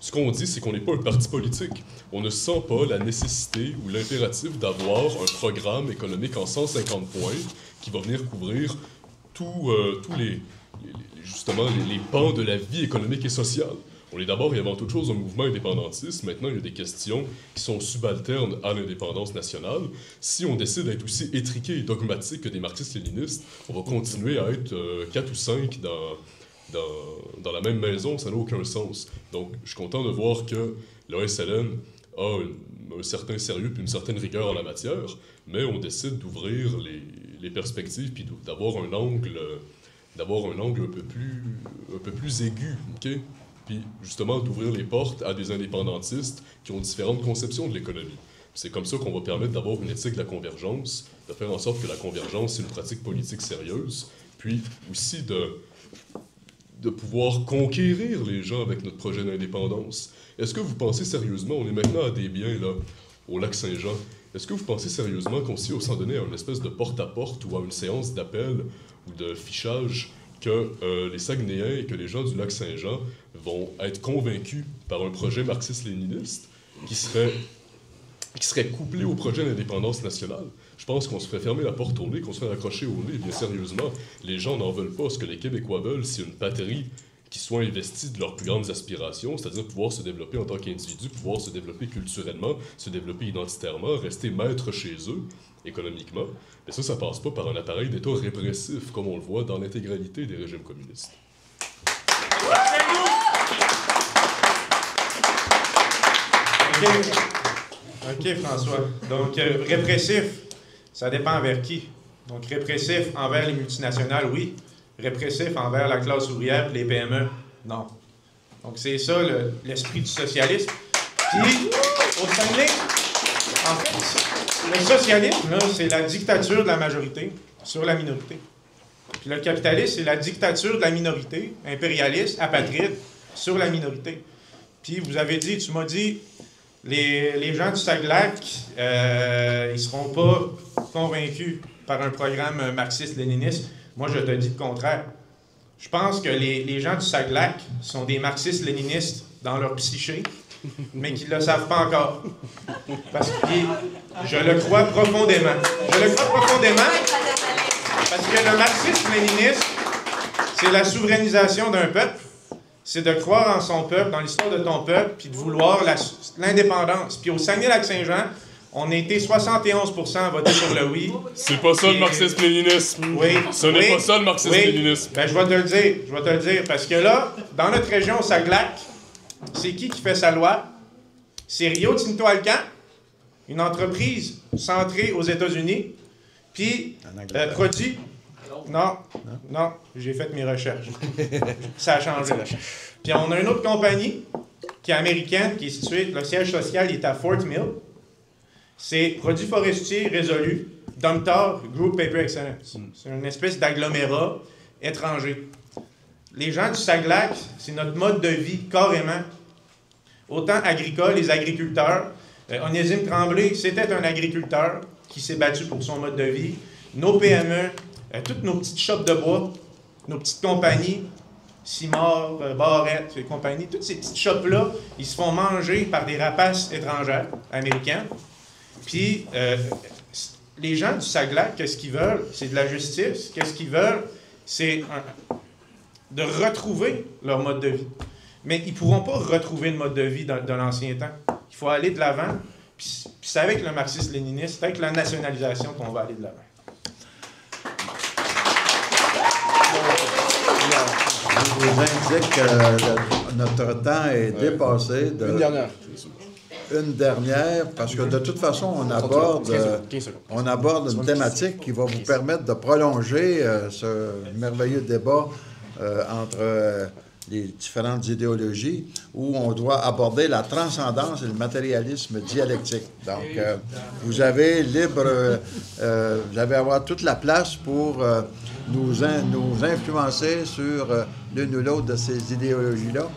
Ce qu'on dit, c'est qu'on n'est pas un parti politique. On ne sent pas la nécessité ou l'impératif d'avoir un programme économique en 150 points qui va venir couvrir tous les pans de la vie économique et sociale. On est d'abord et avant toute chose un mouvement indépendantiste. Maintenant, il y a des questions qui sont subalternes à l'indépendance nationale. Si on décide d'être aussi étriqué et dogmatique que des marxistes-léninistes, on va continuer à être 4 ou 5 dans la même maison, ça n'a aucun sens. Donc, je suis content de voir que le SLN a un certain sérieux et une certaine rigueur en la matière, mais on décide d'ouvrir les perspectives puis d'avoir un angle d'avoir un angle un peu plus aigu, OK? Puis justement d'ouvrir les portes à des indépendantistes qui ont différentes conceptions de l'économie. C'est comme ça qu'on va permettre d'avoir une éthique de la convergence, de faire en sorte que la convergence, c'est une pratique politique sérieuse, puis aussi de pouvoir conquérir les gens avec notre projet d'indépendance. Est-ce que vous pensez sérieusement, on est maintenant à des biens, là, au Lac-Saint-Jean, est-ce que vous pensez sérieusement qu'on s'y s'en donnait à une espèce de porte-à-porte ou à une séance d'appel ou de fichage que les Saguenayens et que les gens du Lac-Saint-Jean vont être convaincus par un projet marxiste-léniniste qui serait couplé au projet d'indépendance nationale? Je pense qu'on se ferait fermer la porte au nez, qu'on se ferait accrocher au nez. Bien sérieusement, les gens n'en veulent pas. Ce que les Québécois veulent, c'est une patrie qui soit investie de leurs plus grandes aspirations, c'est-à-dire pouvoir se développer en tant qu'individu, pouvoir se développer culturellement, se développer identitairement, rester maître chez eux, économiquement. Mais ça passe pas par un appareil d'État répressif, comme on le voit dans l'intégralité des régimes communistes. OK, François. Donc, répressif, ça dépend envers qui. Donc, répressif envers les multinationales, oui. Répressif envers la classe ouvrière et les PME, non. Donc, c'est ça l'esprit du socialisme. Puis, au Saguenay, en fait, le socialisme, là, c'est la dictature de la majorité sur la minorité. Puis le capitalisme, c'est la dictature de la minorité, impérialiste, apatride, sur la minorité. Puis, vous avez dit, tu m'as dit, les gens du Saguenay, ils ne seront pas convaincus par un programme marxiste-léniniste. Moi, je te dis le contraire. Je pense que les gens du Saguenay sont des marxistes-léninistes dans leur psyché, mais qu'ils ne le savent pas encore. Parce que je le crois profondément. Je le crois profondément parce que le marxisme-léninisme, c'est la souverainisation d'un peuple. C'est de croire en son peuple, dans l'histoire de ton peuple, puis de vouloir l'indépendance. Puis au Saguenay-Lac-Saint-Jean, on a été 71% à voter pour le oui. C'est pas ça le marxisme-léninisme. Oui. Ce n'est pas ça le marxisme-léninisme. Ben, je vais te le dire. Parce que là, dans notre région, au Saguenay, c'est qui fait sa loi? C'est Rio Tinto Alcan, une entreprise centrée aux États-Unis, puis produit... Non, j'ai fait mes recherches. Ça a changé. Puis on a une autre compagnie qui est américaine, qui est située, le siège social est à Fort Mill. C'est Produits forestiers résolus, Domtar Group Paper Excellence. C'est une espèce d'agglomérat étranger. Les gens du Saguenay, c'est notre mode de vie, carrément. Autant agricole, les agriculteurs. Onésime Tremblay, c'était un agriculteur qui s'est battu pour son mode de vie. Nos PME, toutes nos petites shops de bois, nos petites compagnies, Simard, Barrette et compagnie, toutes ces petites shops-là, ils se font manger par des rapaces étrangères, américaines. Puis, les gens du Saguenay, qu'est-ce qu'ils veulent? C'est de la justice. Qu'est-ce qu'ils veulent? C'est de retrouver leur mode de vie. Mais ils ne pourront pas retrouver le mode de vie de l'ancien temps. Il faut aller de l'avant. Puis c'est avec le marxisme-léninisme, c'est avec la nationalisation qu'on va aller de l'avant. Je vous indique que notre temps est dépassé. Une dernière. Une dernière, parce que de toute façon, on aborde une thématique qui va vous permettre de prolonger ce merveilleux débat entre les différentes idéologies, où on doit aborder la transcendance et le matérialisme dialectique. Donc, vous avez vous allez avoir toute la place pour nous influencer sur l'une ou l'autre de ces idéologies-là.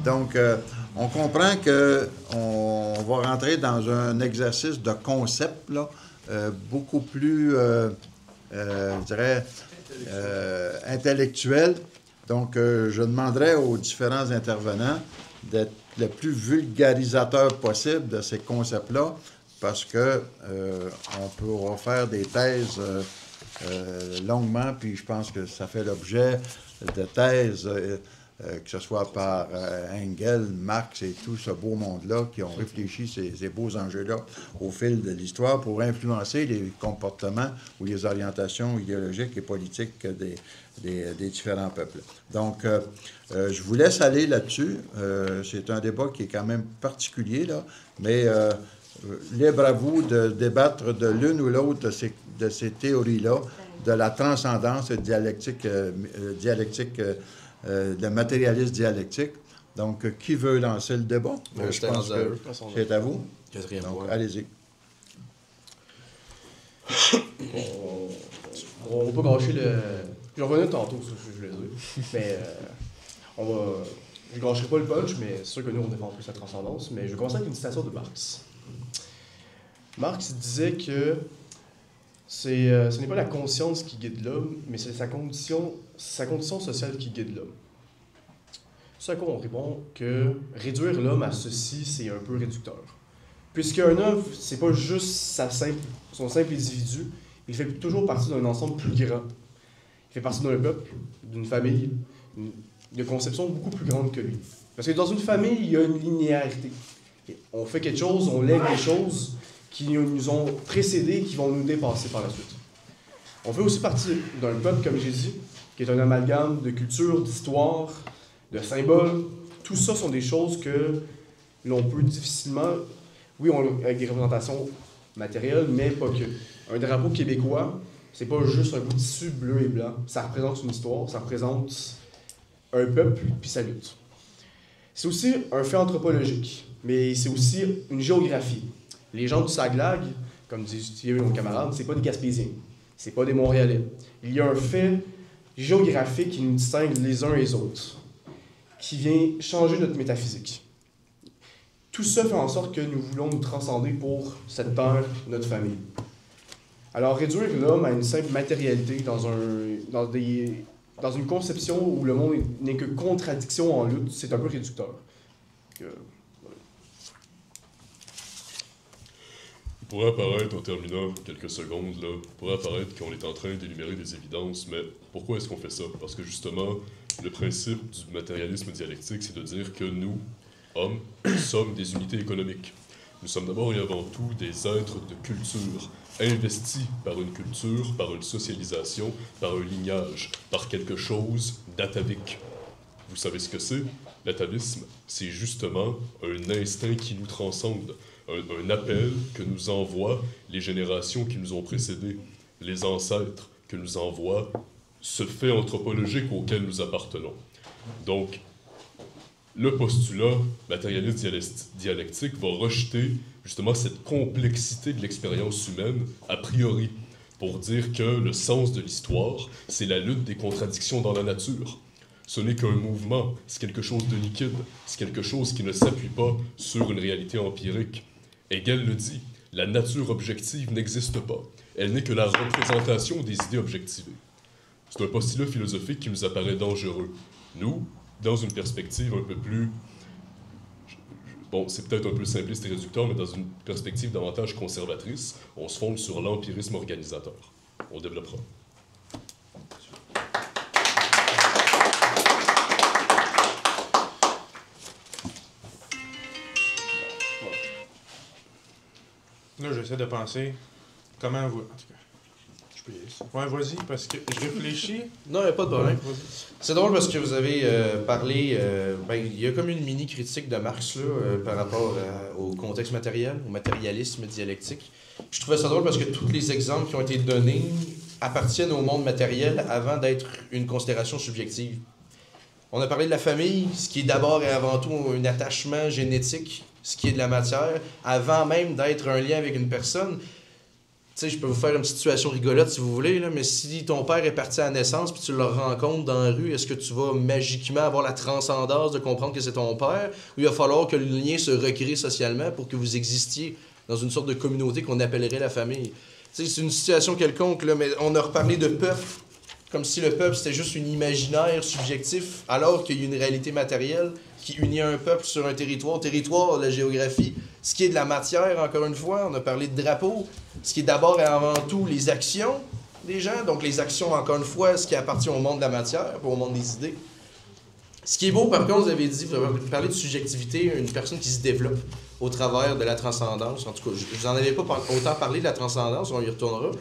Donc, on comprend qu'on va rentrer dans un exercice de concept là, beaucoup plus, je dirais, intellectuel. Donc, je demanderais aux différents intervenants d'être le plus vulgarisateur possible de ces concepts-là, parce que on pourra faire des thèses longuement, puis je pense que ça fait l'objet de thèses, que ce soit par Engels, Marx et tout ce beau monde-là, qui ont réfléchi ces beaux enjeux-là au fil de l'histoire pour influencer les comportements ou les orientations idéologiques et politiques des différents peuples. Donc, je vous laisse aller là-dessus. C'est un débat qui est quand même particulier, là, mais libre à vous de débattre de l'une ou l'autre de ces théories-là. de la transcendance dialectique, le matérialisme dialectique. Donc, qui veut lancer le débat? Je pense que c'est à vous. Quatrième Donc, point. allez-y. On peut gâcher le... J'en revenais tantôt, ça, je voulais dire. Mais je ne gâcherai pas le punch, mais c'est sûr que nous, on défend plus la transcendance. Mais je vais commencer avec une citation de Marx. Marx disait que ce n'est pas la conscience qui guide l'homme, mais c'est sa condition sociale qui guide l'homme. Ce à quoi on répond que réduire l'homme à ceci, c'est un peu réducteur. Puisqu'un homme, c'est pas juste son simple individu, il fait toujours partie d'un ensemble plus grand. Il fait partie d'un peuple, d'une famille, de conception beaucoup plus grande que lui. Parce que dans une famille, il y a une linéarité. On fait quelque chose, on lègue des choses qui nous ont précédés et qui vont nous dépasser par la suite. On fait aussi partie d'un peuple, comme j'ai dit, qui est un amalgame de culture, d'histoire, de symboles. Tout ça sont des choses que l'on peut difficilement... Oui, avec des représentations matérielles, mais pas que. Un drapeau québécois, c'est pas juste un bout de tissu bleu et blanc. Ça représente une histoire, ça représente un peuple puis sa lutte. C'est aussi un fait anthropologique, mais c'est aussi une géographie. Les gens du Saglag, comme disait mon camarade, c'est pas des Gaspésiens, c'est pas des Montréalais. Il y a un fait géographique qui nous distingue les uns et les autres, qui vient changer notre métaphysique. Tout ça fait en sorte que nous voulons nous transcender pour cette terre, notre famille. Alors, réduire l'homme à une simple matérialité dans une conception où le monde n'est que contradiction en lutte, c'est un peu réducteur. Il pourrait apparaître, en terminant quelques secondes, là, il pourrait apparaître qu'on est en train d'énumérer des évidences, mais pourquoi est-ce qu'on fait ça? Parce que justement, le principe du matérialisme dialectique, c'est de dire que nous, hommes, sommes des unités économiques. Nous sommes d'abord et avant tout des êtres de culture, investis par une culture, par une socialisation, par un lignage, par quelque chose d'atavique. Vous savez ce que c'est? L'atavisme, c'est justement un instinct qui nous transcende, un appel que nous envoient les générations qui nous ont précédés, les ancêtres que nous envoient ce fait anthropologique auquel nous appartenons. Donc, le postulat matérialiste dialectique va rejeter justement cette complexité de l'expérience humaine a priori, pour dire que le sens de l'histoire, c'est la lutte des contradictions dans la nature. Ce n'est qu'un mouvement, c'est quelque chose de liquide, c'est quelque chose qui ne s'appuie pas sur une réalité empirique. Hegel le dit, la nature objective n'existe pas, elle n'est que la représentation des idées objectivées. C'est un postulat philosophique qui nous apparaît dangereux. Nous, dans une perspective un peu plus... Bon, c'est peut-être un peu simpliste et réducteur, mais dans une perspective davantage conservatrice, on se fonde sur l'empirisme organisateur. On développera. Là, j'essaie de penser comment vous... En tout cas, je peux y aller. Ouais, vas-y, parce que je réfléchis. Non, il n'y a pas de problème. Vas-y. C'est drôle parce que vous avez parlé... il y a comme une mini-critique de Marx là, par rapport au contexte matériel, au matérialisme dialectique. Je trouvais ça drôle parce que tous les exemples qui ont été donnés appartiennent au monde matériel avant d'être une considération subjective. On a parlé de la famille, ce qui est d'abord et avant tout un attachement génétique, ce qui est de la matière, avant même d'être un lien avec une personne. Tu sais, je peux vous faire une petite situation rigolote si vous voulez, là, mais si ton père est parti à la naissance puis tu le rencontres dans la rue, est-ce que tu vas magiquement avoir la transcendance de comprendre que c'est ton père, ou il va falloir que le lien se recrée socialement pour que vous existiez dans une sorte de communauté qu'on appellerait la famille? Tu sais, c'est une situation quelconque, là, mais on a reparlé de peuple, comme si le peuple c'était juste un imaginaire subjectif, alors qu'il y a une réalité matérielle qui unit un peuple sur un territoire. Territoire, la géographie, ce qui est de la matière, encore une fois, on a parlé de drapeau, ce qui est d'abord et avant tout les actions des gens, donc les actions, encore une fois, ce qui appartient au monde de la matière, pas au monde des idées. Ce qui est beau, par contre, vous avez parlé de subjectivité, une personne qui se développe au travers de la transcendance. En tout cas, je vous en avais pas autant parlé de la transcendance, on y retournera.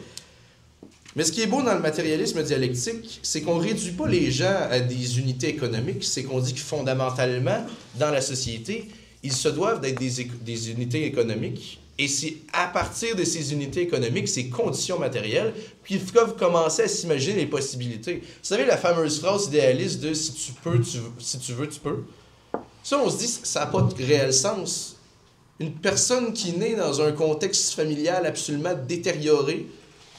Mais ce qui est beau dans le matérialisme dialectique, c'est qu'on ne réduit pas les gens à des unités économiques, c'est qu'on dit que fondamentalement, dans la société, ils se doivent d'être des unités économiques Et c'est à partir de ces unités économiques, ces conditions matérielles, qu'ils peuvent commencer à s'imaginer les possibilités. Vous savez, la fameuse phrase idéaliste de « si tu peux, si tu veux, tu peux ». Ça, on se dit, ça n'a pas de réel sens. Une personne qui naît dans un contexte familial absolument détérioré,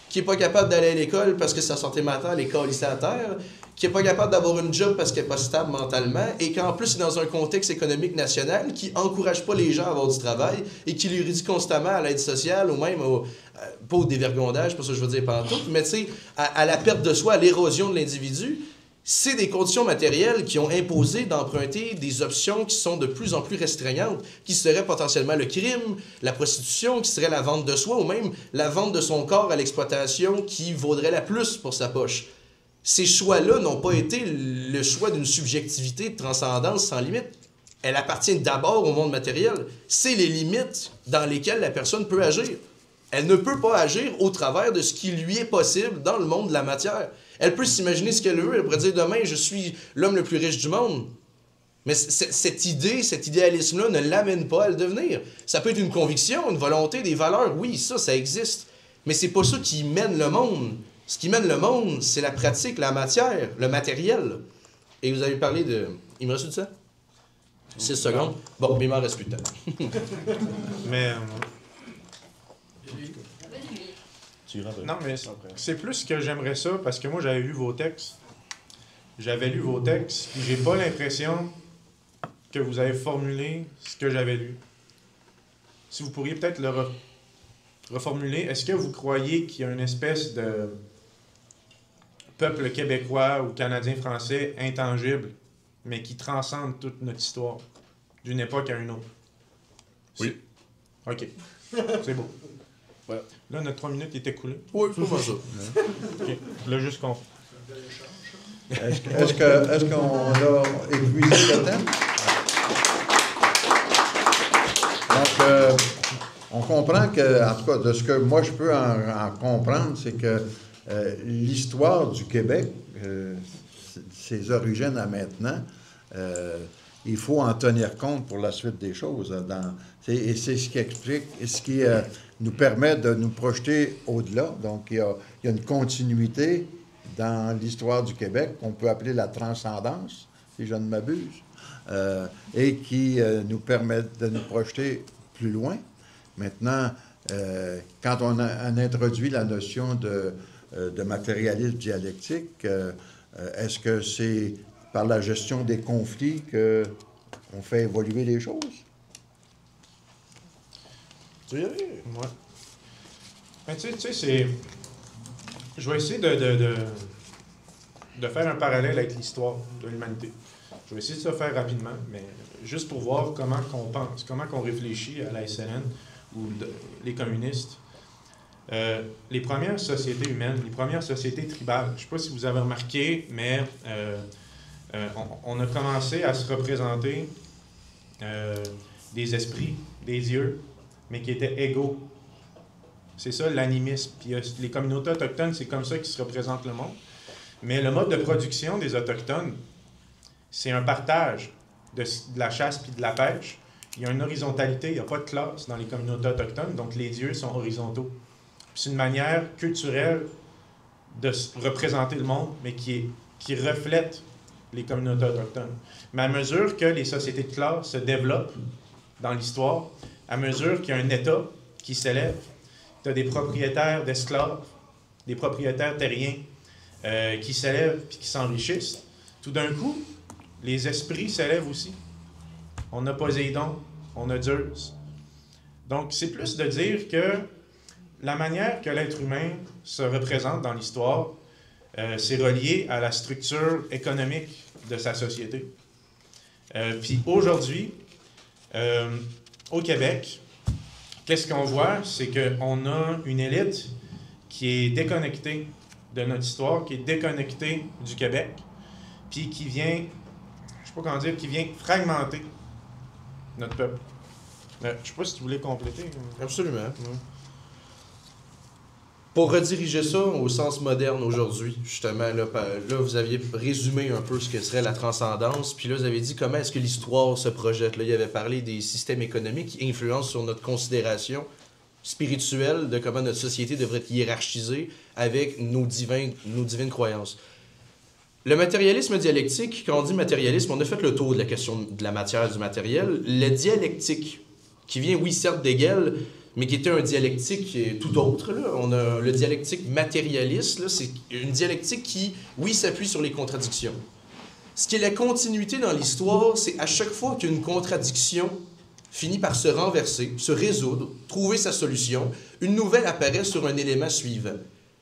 qui n'est pas capable d'aller à l'école parce que sa santé mentale est calissée à terre, qui n'est pas capable d'avoir une job parce qu'elle n'est pas stable mentalement, et qu'en plus est dans un contexte économique national qui n'encourage pas les gens à avoir du travail et qui lui dit constamment à l'aide sociale ou même pas au dévergondage, pas ça que je veux dire pantoute, mais tu sais, à la perte de soi, à l'érosion de l'individu. C'est des conditions matérielles qui ont imposé d'emprunter des options qui sont de plus en plus restreignantes, qui seraient potentiellement le crime, la prostitution, qui serait la vente de soi ou même la vente de son corps à l'exploitation qui vaudrait la plus pour sa poche. Ces choix-là n'ont pas été le choix d'une subjectivité de transcendance sans limite. Elle appartient d'abord au monde matériel. C'est les limites dans lesquelles la personne peut agir. Elle ne peut pas agir au travers de ce qui lui est possible dans le monde de la matière. Elle peut s'imaginer ce qu'elle veut. Elle pourrait dire demain, je suis l'homme le plus riche du monde. Mais cette idée, cet idéalisme-là ne l'amène pas à le devenir. Ça peut être une conviction, une volonté, des valeurs. Oui, ça existe. Mais c'est pas ça qui mène le monde. Ce qui mène le monde, c'est la pratique, la matière, le matériel. Et vous avez parlé de... Il me reste du temps? 6 secondes. Bon, mais il m'en reste plus de temps. Mais... Vas-y. Non, mais c'est plus que j'aimerais ça, parce que moi, j'avais lu vos textes. J'avais lu vos textes, puis j'ai pas l'impression que vous avez formulé ce que j'avais lu. Si vous pourriez peut-être le reformuler, est-ce que vous croyez qu'il y a une espèce de peuple québécois ou canadien-français intangible, mais qui transcende toute notre histoire, d'une époque à une autre? Oui. OK. C'est beau. Ouais. Là, notre 3 minutes est écoulée. Oui, c'est pas ça. OK. Là, juste qu'on... Est-ce qu'on a épuisé le thème? Donc, on comprend que, en tout cas, de ce que moi je peux en comprendre, c'est que l'histoire du Québec, ses origines à maintenant, il faut en tenir compte pour la suite des choses. Et c'est ce qui explique, et ce qui nous permet de nous projeter au-delà. Donc, il y a une continuité dans l'histoire du Québec qu'on peut appeler la transcendance, si je ne m'abuse, et qui nous permet de nous projeter plus loin. Maintenant, quand on a introduit la notion de matérialisme dialectique, est-ce que c'est par la gestion des conflits qu'on fait évoluer les choses? Tu y arrives? Ouais. Mais tu sais, c'est... Je vais essayer de faire un parallèle avec l'histoire de l'humanité. Je vais essayer de se faire rapidement, mais juste pour voir comment qu'on pense, comment qu'on réfléchit à la SNN ou les communistes. Les premières sociétés humaines, les premières sociétés tribales, je ne sais pas si vous avez remarqué, mais on a commencé à se représenter des esprits, des dieux, mais qui étaient égaux. C'est ça l'animisme. Puis les communautés autochtones, c'est comme ça qu'ils se représentent le monde. Mais le mode de production des Autochtones, c'est un partage de la chasse puis de la pêche. Il y a une horizontalité, il n'y a pas de classe dans les communautés autochtones, donc les dieux sont horizontaux. C'est une manière culturelle de représenter le monde, mais qui reflète les communautés autochtones. Mais à mesure que les sociétés de classe se développent dans l'histoire, à mesure qu'il y a un État qui s'élève, tu as des propriétaires d'esclaves, des propriétaires terriens qui s'élèvent et qui s'enrichissent. Tout d'un coup, les esprits s'élèvent aussi. On a Poséidon, on a Zeus. Donc, c'est plus de dire que la manière que l'être humain se représente dans l'histoire, c'est relié à la structure économique de sa société. Puis aujourd'hui, au Québec, qu'est-ce qu'on voit? C'est qu'on a une élite qui est déconnectée de notre histoire, qui est déconnectée du Québec, puis qui vient, je sais pas comment dire, qui vient fragmenter notre peuple. Je sais pas si tu voulais compléter. Absolument. Ouais. Pour rediriger ça au sens moderne aujourd'hui, justement, là, vous aviez résumé un peu ce que serait la transcendance, puis là, vous avez dit comment est-ce que l'histoire se projette. Là, il avait parlé des systèmes économiques qui influencent sur notre considération spirituelle de comment notre société devrait être hiérarchisée avec nos divines croyances. Le matérialisme dialectique, quand on dit matérialisme, on a fait le tour de la question de la matière, du matériel. La dialectique, qui vient, oui, certes d'Hegel, mais qui était un dialectique tout autre. Là. On a le dialectique matérialiste, là, c'est une dialectique qui, oui, s'appuie sur les contradictions. Ce qui est la continuité dans l'histoire, c'est à chaque fois qu'une contradiction finit par se renverser, se résoudre, trouver sa solution, une nouvelle apparaît sur un élément suivant.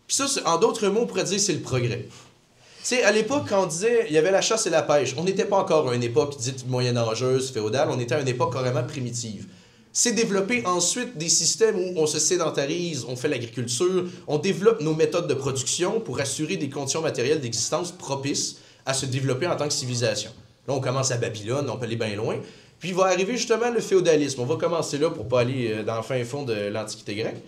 Puis ça, en d'autres mots, on pourrait dire c'est le progrès. Tu sais, à l'époque, quand on disait il y avait la chasse et la pêche, on n'était pas encore à une époque dite moyenâgeuse, féodale, on était à une époque carrément primitive. C'est développer ensuite des systèmes où on se sédentarise, on fait l'agriculture, on développe nos méthodes de production pour assurer des conditions matérielles d'existence propices à se développer en tant que civilisation. Là, on commence à Babylone, on peut aller bien loin. Puis il va arriver justement le féodalisme. On va commencer là pour ne pas aller dans le fin fond de l'Antiquité grecque.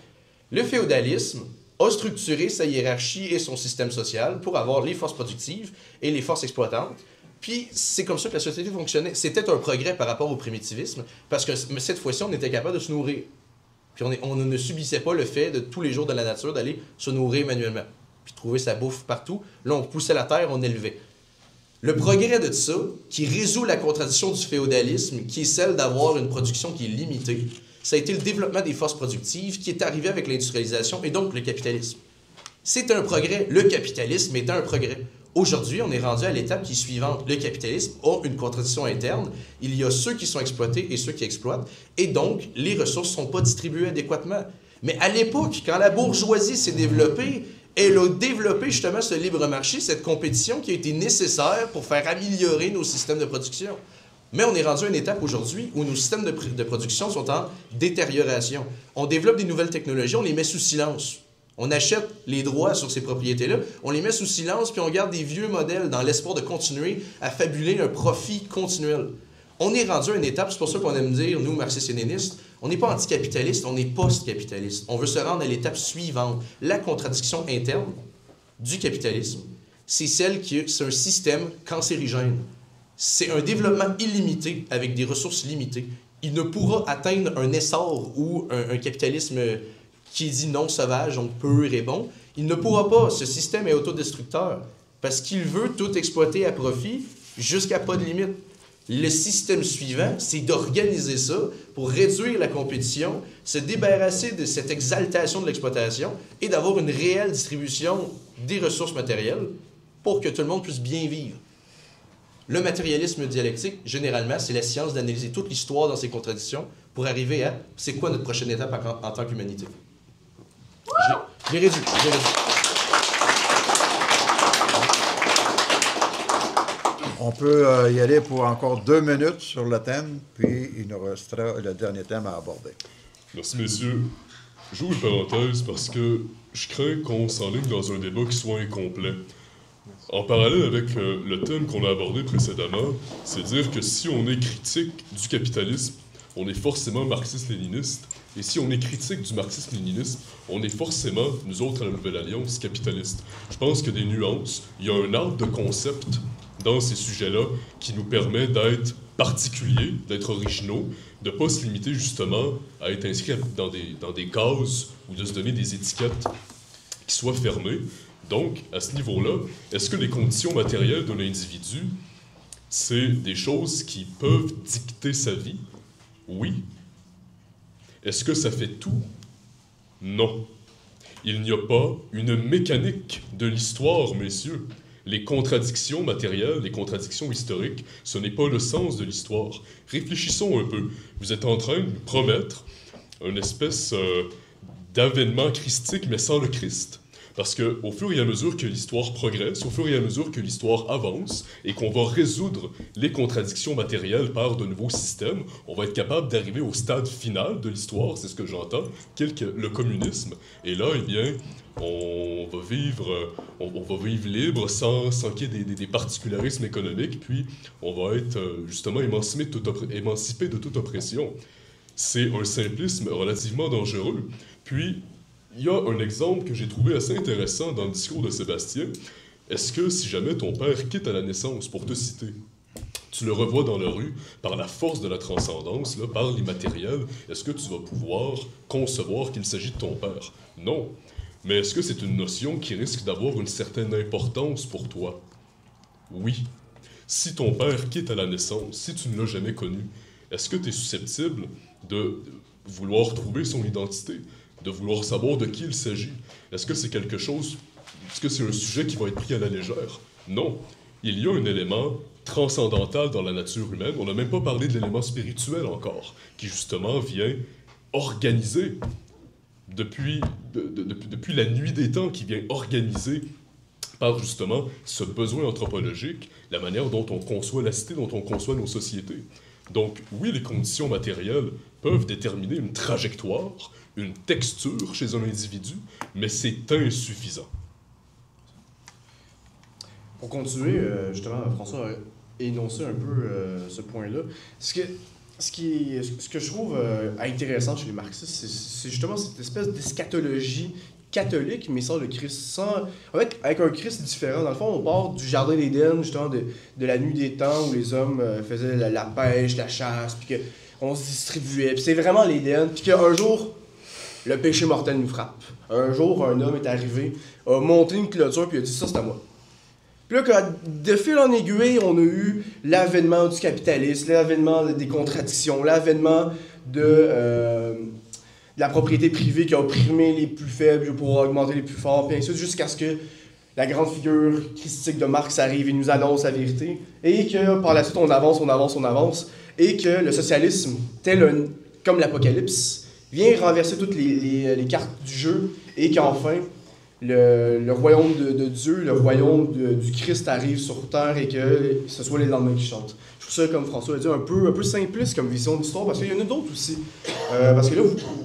Le féodalisme a structuré sa hiérarchie et son système social pour avoir les forces productives et les forces exploitantes. Puis c'est comme ça que la société fonctionnait. C'était un progrès par rapport au primitivisme, parce que cette fois-ci, on était capable de se nourrir. Puis on ne subissait pas le fait de tous les jours de la nature d'aller se nourrir manuellement, puis trouver sa bouffe partout. Là, on poussait la terre, on élevait. Le progrès de ça, qui résout la contradiction du féodalisme, qui est celle d'avoir une production qui est limitée, ça a été le développement des forces productives qui est arrivé avec l'industrialisation et donc le capitalisme. C'est un progrès. Le capitalisme est un progrès. Aujourd'hui, on est rendu à l'étape qui est suivante. Le capitalisme a une contradiction interne. Il y a ceux qui sont exploités et ceux qui exploitent. Et donc, les ressources ne sont pas distribuées adéquatement. Mais à l'époque, quand la bourgeoisie s'est développée, elle a développé justement ce libre marché, cette compétition qui a été nécessaire pour faire améliorer nos systèmes de production. Mais on est rendu à une étape aujourd'hui où nos systèmes de production sont en détérioration. On développe des nouvelles technologies, on les met sous silence. On achète les droits sur ces propriétés-là, on les met sous silence, puis on garde des vieux modèles dans l'espoir de continuer à fabuler un profit continuel. On est rendu à une étape, c'est pour ça qu'on aime dire, nous, marxistes-léninistes, on n'est pas anticapitaliste, on est post-capitaliste. On veut se rendre à l'étape suivante. La contradiction interne du capitalisme, c'est c'est un système cancérigène. C'est un développement illimité avec des ressources limitées. Il ne pourra atteindre un essor ou un capitalisme qui est dit non sauvage, donc pur et bon. Il ne pourra pas. Ce système est autodestructeur parce qu'il veut tout exploiter à profit jusqu'à pas de limite. Le système suivant, c'est d'organiser ça pour réduire la compétition, se débarrasser de cette exaltation de l'exploitation et d'avoir une réelle distribution des ressources matérielles pour que tout le monde puisse bien vivre. Le matérialisme dialectique, généralement, c'est la science d'analyser toute l'histoire dans ses contradictions pour arriver à c'est quoi notre prochaine étape en tant qu'humanité. J'ai réduit. On peut y aller pour encore 2 minutes sur le thème, puis il nous restera le dernier thème à aborder. Merci, messieurs. J'ouvre une parenthèse parce que je crains qu'on s'enligne dans un débat qui soit incomplet. En parallèle avec le thème qu'on a abordé précédemment, c'est dire que si on est critique du capitalisme, on est forcément marxiste-léniniste. Et si on est critique du marxisme-léninisme, on est forcément, nous autres à la Nouvelle Alliance, capitaliste. Je pense qu'il y a des nuances. Il y a un arbre de concept dans ces sujets-là qui nous permet d'être particuliers, d'être originaux, de ne pas se limiter justement à être inscrit dans des cases ou de se donner des étiquettes qui soient fermées. Donc, à ce niveau-là, est-ce que les conditions matérielles de l'individu, c'est des choses qui peuvent dicter sa vie? Oui. Est-ce que ça fait tout? Non. Il n'y a pas une mécanique de l'histoire, messieurs. Les contradictions matérielles, les contradictions historiques, ce n'est pas le sens de l'histoire. Réfléchissons un peu. Vous êtes en train de nous promettre une espèce d'avènement christique, mais sans le Christ. Parce qu'au fur et à mesure que l'histoire progresse, au fur et à mesure que l'histoire avance, et qu'on va résoudre les contradictions matérielles par de nouveaux systèmes, on va être capable d'arriver au stade final de l'histoire, c'est ce que j'entends, qu'est le communisme. Et là, eh bien, on va vivre libre sans qu'il y ait des particularismes économiques, puis on va être justement émancipé de toute oppression. C'est un simplisme relativement dangereux. Puis, il y a un exemple que j'ai trouvé assez intéressant dans le discours de Sébastien. Est-ce que si jamais ton père quitte à la naissance, pour te citer, tu le revois dans la rue, par la force de la transcendance, là, par l'immatériel, est-ce que tu vas pouvoir concevoir qu'il s'agit de ton père? Non. Mais est-ce que c'est une notion qui risque d'avoir une certaine importance pour toi? Oui. Si ton père quitte à la naissance, si tu ne l'as jamais connu, est-ce que tu es susceptible de vouloir trouver son identité, de vouloir savoir de qui il s'agit? Est-ce que c'est quelque chose, est-ce que c'est un sujet qui va être pris à la légère? Non. Il y a un élément transcendantal dans la nature humaine. On n'a même pas parlé de l'élément spirituel encore, qui justement vient organiser, depuis la nuit des temps, qui vient organiser par justement ce besoin anthropologique, la manière dont on conçoit la cité, dont on conçoit nos sociétés. Donc oui, les conditions matérielles peuvent déterminer une trajectoire, une texture chez un individu, mais c'est insuffisant. Pour continuer, justement, François a énoncé un peu ce point-là. Ce que je trouve intéressant chez les marxistes, c'est justement cette espèce d'eschatologie catholique, mais sans le Christ, avec un Christ différent. Dans le fond, on part du jardin d'Éden, justement, de la nuit des temps où les hommes faisaient la pêche, la chasse, puis qu'on se distribuait. Puis c'est vraiment l'Éden, puis qu'un jour, le péché mortel nous frappe. Un jour, un homme est arrivé, a monté une clôture, puis il a dit « ça, c'est à moi ». Puis là, de fil en aiguille, on a eu l'avènement du capitalisme, l'avènement des contradictions, l'avènement de la propriété privée qui a opprimé les plus faibles pour augmenter les plus forts, puis ainsi de suite, jusqu'à ce que la grande figure christique de Marx arrive et nous annonce la vérité, et que par la suite, on avance, et que le socialisme, comme l'Apocalypse, vient renverser toutes les cartes du jeu, et qu'enfin, le royaume de Dieu, le royaume du Christ arrive sur terre et que ce soit les lendemains qui chantent. Je trouve ça, comme François a dit, un peu simpliste comme vision d'histoire, parce qu'il y en a d'autres aussi. Parce que là,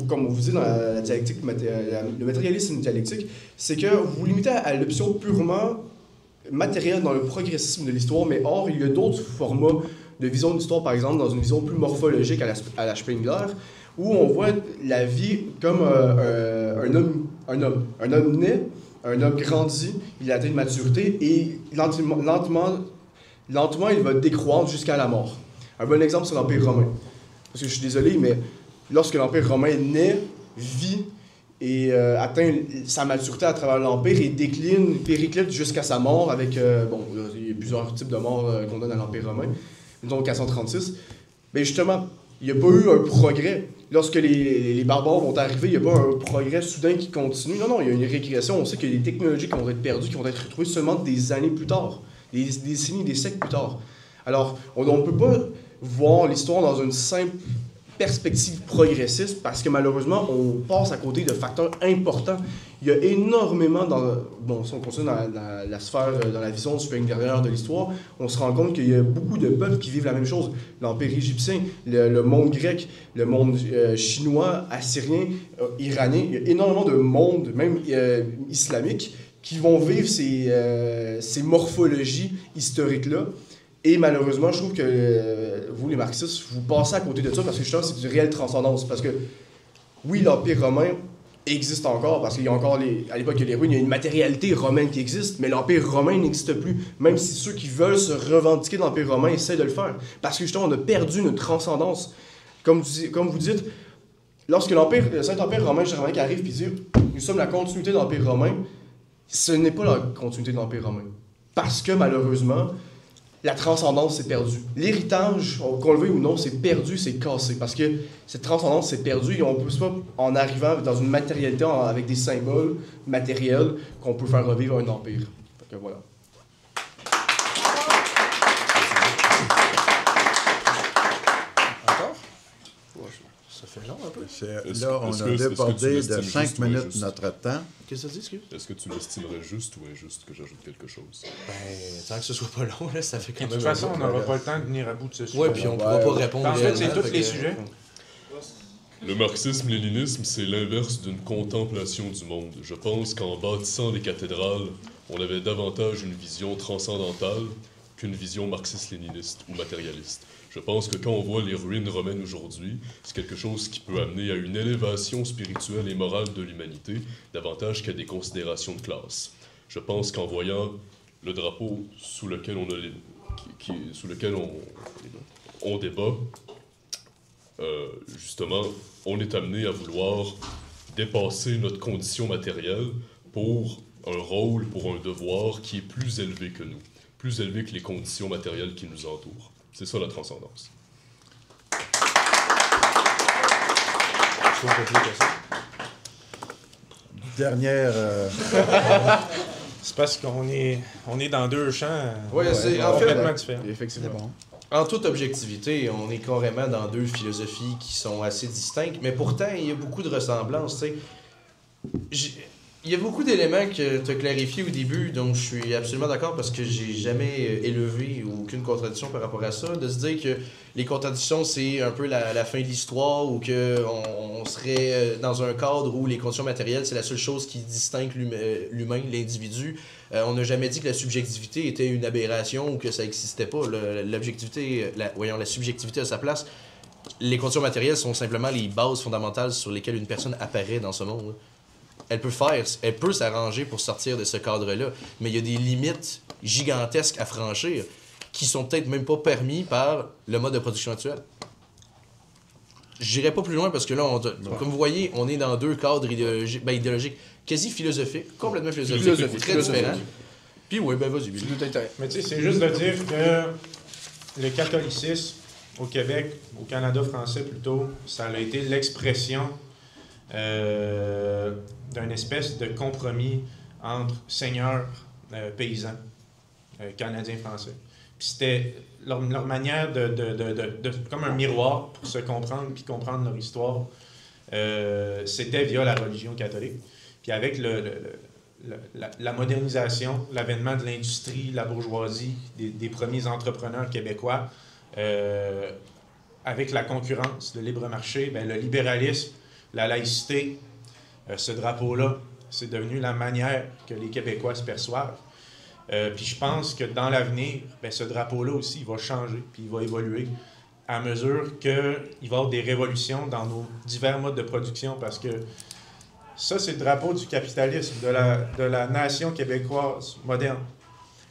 comme on vous dit dans la dialectique, le matérialisme dialectique, c'est que vous limitez à l'option purement matérielle dans le progressisme de l'histoire, mais or, il y a d'autres formats de vision d'histoire, par exemple, dans une vision plus morphologique à la Spengler, où on voit la vie comme un homme naît, un homme grandit, il atteint une maturité et lentement, il va décroître jusqu'à la mort. Un bon exemple, c'est l'Empire romain. Parce que je suis désolé, mais lorsque l'Empire romain naît, vit et atteint sa maturité à travers l'Empire et périclite jusqu'à sa mort avec, il y a plusieurs types de morts qu'on donne à l'Empire romain, donc 436. Mais justement, il n'y a pas eu un progrès. Lorsque les barbares vont arriver, il n'y a pas un progrès soudain qui continue. Non, il y a une régression. On sait qu'il y a des technologies qui vont être perdues, qui vont être retrouvées seulement des années plus tard, des décennies, des siècles plus tard. Alors, on ne peut pas voir l'histoire dans une simple perspective progressiste parce que malheureusement, on passe à côté de facteurs importants. Il y a énormément si on continue dans la sphère, dans la vision supérieure de l'histoire, on se rend compte qu'il y a beaucoup de peuples qui vivent la même chose. L'Empire égyptien, le monde grec, le monde chinois, assyrien, iranien, il y a énormément de mondes, même islamiques, qui vont vivre ces morphologies historiques-là. Et malheureusement, je trouve que vous, les marxistes, vous passez à côté de ça parce que justement, c'est du réel transcendance. Parce que, oui, l'Empire romain existe encore, parce qu'il y a encore, à l'époque, il y a les ruines, il y a une matérialité romaine qui existe, mais l'Empire romain n'existe plus, même si ceux qui veulent se revendiquer de l'Empire romain essaient de le faire. Parce que justement, on a perdu notre transcendance. Comme vous dites, lorsque le Saint-Empire romain germanique arrive et dit « Nous sommes la continuité de l'Empire romain », ce n'est pas la continuité de l'Empire romain. Parce que, malheureusement, la transcendance s'est perdue. L'héritage, qu'on le veuille ou non, c'est perdu, c'est cassé. Parce que cette transcendance s'est perdue et on ne peut pas, en arrivant dans une matérialité avec des symboles matériels, qu'on peut faire revivre un empire. Fait que voilà. Encore? Ça fait long un peu. Là, on a débordé de 5 minutes notre temps. Qu'est-ce que ça dit, excuse? Est-ce que tu l'estimerais juste ou injuste que j'ajoute quelque chose? Tant que ce soit pas long, là, ça fait quand même... De toute façon, on n'aura pas le temps de venir à bout de ce sujet. Ouais, puis on ne pourra pas répondre. En fait, c'est tous les sujets. Le marxisme-léninisme, c'est l'inverse d'une contemplation du monde. Je pense qu'en bâtissant les cathédrales, on avait davantage une vision transcendantale qu'une vision marxiste-léniniste ou matérialiste. Je pense que quand on voit les ruines romaines aujourd'hui, c'est quelque chose qui peut amener à une élévation spirituelle et morale de l'humanité, davantage qu'à des considérations de classe. Je pense qu'en voyant le drapeau sous lequel sur lequel on débat, justement, on est amené à vouloir dépasser notre condition matérielle pour un rôle, pour un devoir qui est plus élevé que nous, plus élevé que les conditions matérielles qui nous entourent. C'est ça la transcendance. Dernière... C'est parce qu'on est dans deux champs C'est en fait, complètement différents. Effectivement. Bon. en toute objectivité, on est carrément dans deux philosophies qui sont assez distinctes, mais pourtant, il y a beaucoup de ressemblances. Il y a beaucoup d'éléments que tu as clarifiés au début, donc je suis absolument d'accord parce que j'ai jamais élevé aucune contradiction par rapport à ça. De se dire que les contradictions, c'est un peu la fin de l'histoire ou qu'on serait dans un cadre où les conditions matérielles, c'est la seule chose qui distingue l'humain, l'individu. On n'a jamais dit que la subjectivité était une aberration ou que ça n'existait pas. L'objectivité, la subjectivité a sa place. Les conditions matérielles sont simplement les bases fondamentales sur lesquelles une personne apparaît dans ce monde. Elle peut s'arranger pour sortir de ce cadre-là, mais il y a des limites gigantesques à franchir qui sont peut-être même pas permis par le mode de production actuel. J'irai pas plus loin parce que là, comme vous voyez, on est dans deux cadres idéologiques quasi philosophiques, complètement philosophiques, très différents. Puis oui, vas-y. Mais tu sais, c'est juste de dire que le catholicisme au Québec, au Canada français plutôt, ça a été l'expression d'une espèce de compromis entre seigneurs, paysans, canadiens, français. Puis c'était leur manière de comme un miroir pour se comprendre puis comprendre leur histoire. C'était via la religion catholique. Puis avec la modernisation, l'avènement de l'industrie, la bourgeoisie, des premiers entrepreneurs québécois, avec la concurrence, le libre marché, le libéralisme, la laïcité, ce drapeau-là, c'est devenu la manière que les Québécois se perçoivent. Puis je pense que dans l'avenir, ce drapeau-là aussi, il va changer, puis il va évoluer à mesure qu'il va y avoir des révolutions dans nos divers modes de production, parce que ça, c'est le drapeau du capitalisme, de la nation québécoise moderne.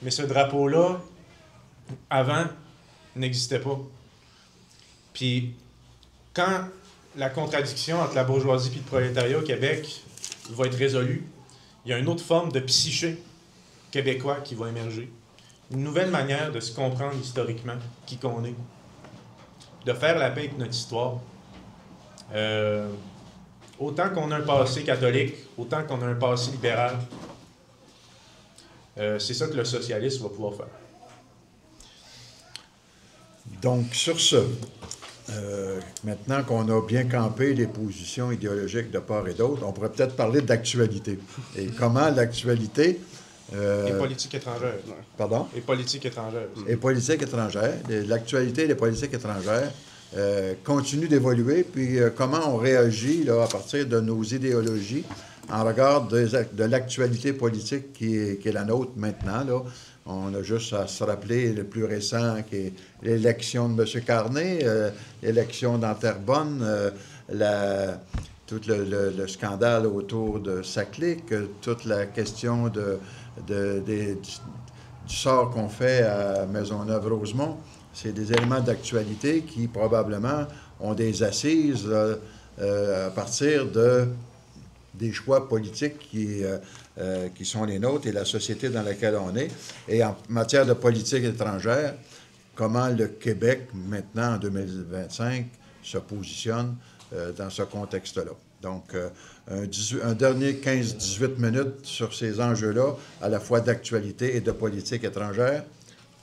Mais ce drapeau-là, avant, n'existait pas. Puis quand la contradiction entre la bourgeoisie et le prolétariat au Québec va être résolue, il y a une autre forme de psyché québécois qui va émerger. Une nouvelle manière de se comprendre historiquement qui qu'on est. De faire la paix avec notre histoire. Autant qu'on a un passé catholique, autant qu'on a un passé libéral, c'est ça que le socialisme va pouvoir faire. Donc, sur ce, maintenant qu'on a bien campé les positions idéologiques de part et d'autre, on pourrait peut-être parler d'actualité. Et comment l'actualité... et politique étrangère. Pardon? Et politique étrangère. Et politique étrangère. L'actualité des politiques étrangères continue d'évoluer, puis comment on réagit là, à partir de nos idéologies en regard de l'actualité politique qui est la nôtre maintenant, là. On a juste à se rappeler le plus récent qui est l'élection de M. Carney, l'élection dans Terrebonne, tout le scandale autour de sa clique, toute la question du sort qu'on fait à Maisonneuve-Rosemont. C'est des éléments d'actualité qui, probablement, ont des assises à partir des choix politiques qui sont les nôtres et la société dans laquelle on est. Et en matière de politique étrangère, comment le Québec, maintenant, en 2025, se positionne dans ce contexte-là. Donc, un dernier 15-18 minutes sur ces enjeux-là, à la fois d'actualité et de politique étrangère.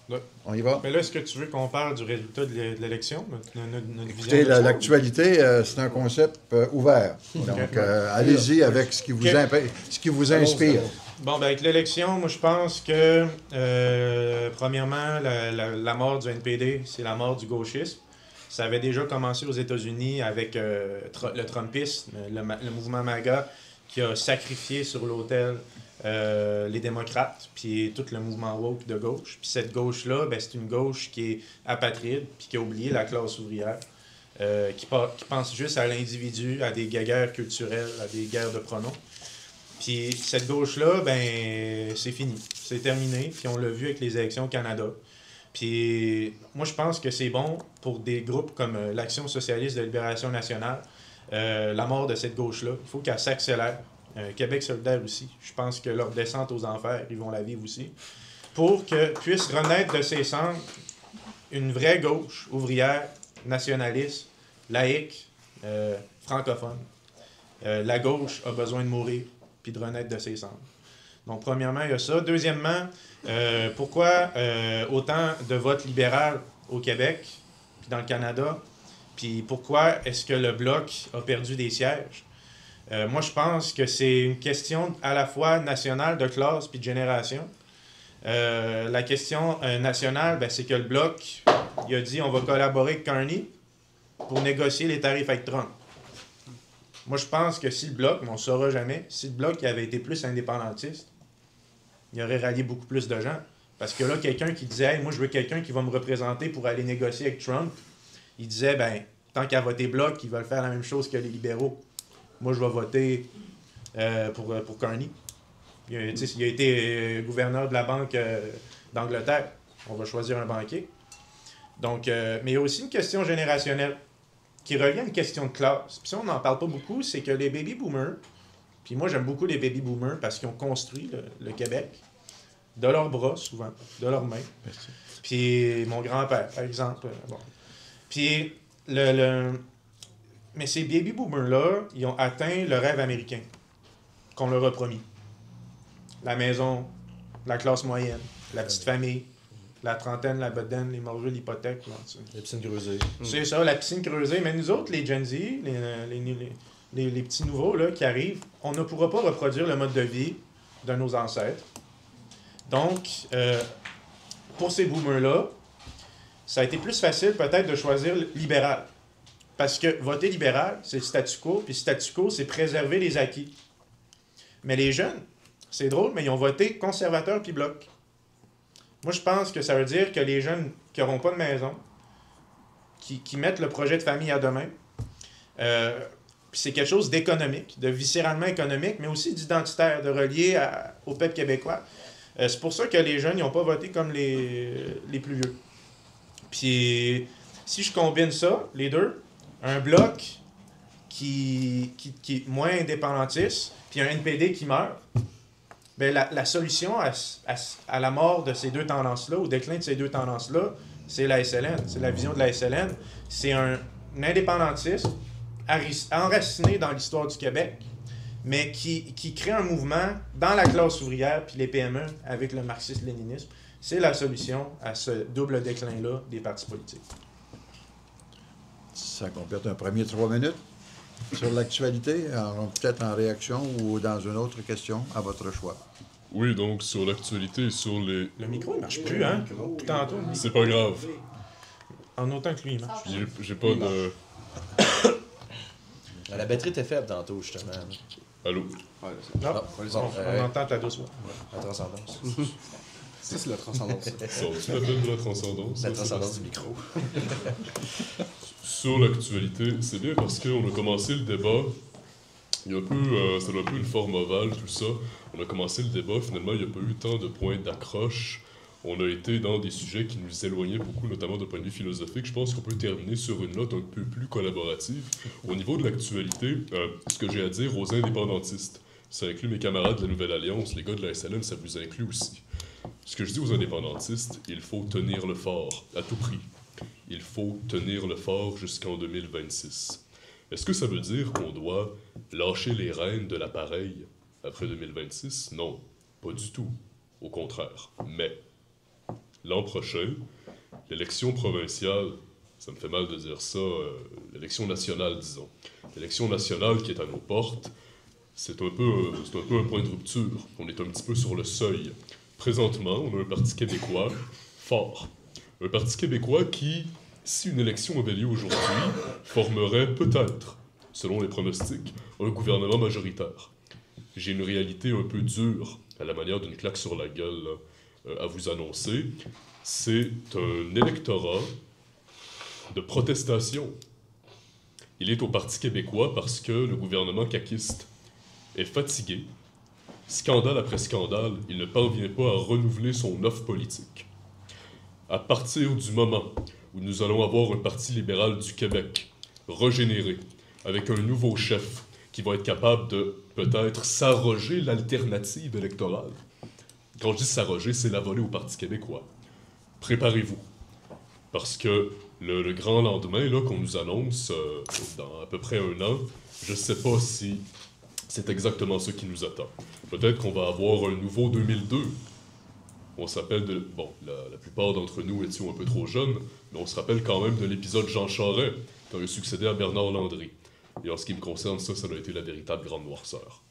Là. On y va? Mais là, est-ce que tu veux qu'on parle du résultat de l'élection? Notre Écoutez, l'actualité, c'est un concept ouvert. Donc, allez-y avec ce qui vous inspire. Bon, avec l'élection, moi, je pense que, premièrement, la mort du NPD, c'est la mort du gauchisme. Ça avait déjà commencé aux États-Unis avec le Trumpisme, le mouvement MAGA, qui a sacrifié sur l'autel les démocrates, puis tout le mouvement woke de gauche. Puis cette gauche-là, c'est une gauche qui est apatride, puis qui a oublié la classe ouvrière, qui pense juste à l'individu, à des guerres culturelles, à des guerres de pronoms. Puis cette gauche-là, c'est fini. C'est terminé, puis on l'a vu avec les élections au Canada. Puis moi, je pense que c'est bon pour des groupes comme l'Action socialiste de libération nationale, la mort de cette gauche-là. Il faut qu'elle s'accélère. Québec solidaire aussi. Je pense que leur descente aux enfers, ils vont la vivre aussi. Pour que puisse renaître de ses cendres une vraie gauche ouvrière, nationaliste, laïque, francophone. La gauche a besoin de mourir puis de renaître de ses cendres. Donc, premièrement, il y a ça. Deuxièmement, pourquoi autant de vote libéral au Québec puis dans le Canada? Puis pourquoi est-ce que le Bloc a perdu des sièges? Moi, je pense que c'est une question à la fois nationale, de classe puis de génération. La question nationale, ben, c'est que le Bloc, il a dit on va collaborer avec Carney pour négocier les tarifs avec Trump. Moi, je pense que si le Bloc, mais on ne saura jamais, si le Bloc avait été plus indépendantiste, il aurait rallié beaucoup plus de gens. Parce que là, quelqu'un qui disait hey, moi, je veux quelqu'un qui va me représenter pour aller négocier avec Trump, il disait ben, tant qu'à voter Bloc, ils veulent faire la même chose que les libéraux. Moi, je vais voter pour Carney. Il a été gouverneur de la Banque d'Angleterre. On va choisir un banquier. Donc, mais il y a aussi une question générationnelle qui revient à une question de classe. Puis ça, on n'en parle pas beaucoup, c'est que les baby-boomers, puis moi, j'aime beaucoup les baby-boomers parce qu'ils ont construit le Québec de leurs bras, souvent, de leurs mains. Merci. Puis mon grand-père, par exemple. Bon. Puis, mais ces baby-boomers-là, ils ont atteint le rêve américain qu'on leur a promis. La maison, la classe moyenne, la petite famille, la trentaine, la bedaine, les morveux, l'hypothèque. La piscine creusée. C'est ça, la piscine creusée. Mais nous autres, les Gen Z, les petits nouveaux là, qui arrivent, on ne pourra pas reproduire le mode de vie de nos ancêtres. Donc, pour ces boomers-là, ça a été plus facile peut-être de choisir libéral. Parce que voter libéral, c'est le statu quo, puis statu quo, c'est préserver les acquis. Mais les jeunes, c'est drôle, mais ils ont voté conservateur puis bloc. Moi, je pense que ça veut dire que les jeunes qui n'auront pas de maison, qui mettent le projet de famille à demain, puis c'est quelque chose d'économique, de viscéralement économique, mais aussi d'identitaire, de relier au peuple québécois. C'est pour ça que les jeunes n'ont pas voté comme les plus vieux. Puis, si je combine ça, les deux, un bloc qui est moins indépendantiste, puis un NPD qui meurt, bien, la solution à la mort de ces deux tendances-là, au déclin de ces deux tendances-là, c'est la SLN. C'est la vision de la SLN. C'est un indépendantisme enraciné dans l'histoire du Québec, mais qui crée un mouvement dans la classe ouvrière puis les PME avec le marxisme-léninisme. C'est la solution à ce double déclin-là des partis politiques. Ça complète un premier 3 minutes sur l'actualité, peut-être en réaction ou dans une autre question, à votre choix. Oui, donc sur l'actualité et sur les... Le micro, il marche plus, hein? Depuis tantôt. C'est pas grave. En autant que lui, il marche. J'ai pas de... La batterie était faible tantôt, justement. Allô? Ouais, Non, on entend ta douce voix. La transcendance. ça, c'est la transcendance. Ça, tu l'appelles de la transcendance? La transcendance du micro. Sur l'actualité, c'est bien parce qu'on a commencé le débat, il y a un peu, c'était un peu une forme ovale, tout ça. On a commencé le débat, finalement, il n'y a pas eu tant de points d'accroche. On a été dans des sujets qui nous éloignaient beaucoup, notamment d'un point de vue philosophique. Je pense qu'on peut terminer sur une note un peu plus collaborative. Au niveau de l'actualité, ce que j'ai à dire aux indépendantistes, ça inclut mes camarades de la Nouvelle Alliance, les gars de la SLM, ça vous inclut aussi. Ce que je dis aux indépendantistes, il faut tenir le fort, à tout prix. Il faut tenir le fort jusqu'en 2026. Est-ce que ça veut dire qu'on doit lâcher les rênes de l'appareil après 2026? Non, pas du tout. Au contraire. Mais l'an prochain, l'élection provinciale, ça me fait mal de dire ça, l'élection nationale, disons. L'élection nationale qui est à nos portes, c'est un peu un point de rupture. On est un petit peu sur le seuil. Présentement, on a un Parti québécois fort. Un Parti québécois qui, si une élection avait lieu aujourd'hui, formerait peut-être, selon les pronostics, un gouvernement majoritaire. J'ai une réalité un peu dure, à la manière d'une claque sur la gueule, là, à vous annoncer. C'est un électorat de protestation. Il est au Parti québécois parce que le gouvernement caquiste est fatigué. Scandale après scandale, il ne parvient pas à renouveler son offre politique. À partir du moment où nous allons avoir un Parti libéral du Québec régénéré, avec un nouveau chef qui va être capable de peut-être s'arroger l'alternative électorale. Quand je dis s'arroger, c'est la volée au Parti québécois. Préparez-vous. Parce que le grand lendemain là, qu'on nous annonce dans à peu près un an, je ne sais pas si c'est exactement ce qui nous attend. Peut-être qu'on va avoir un nouveau 2002. On s'appelle de... Bon, la plupart d'entre nous étions un peu trop jeunes, mais on se rappelle quand même de l'épisode Jean Charest, quand il a succédé à Bernard Landry. Et en ce qui me concerne, ça a été la véritable grande noirceur.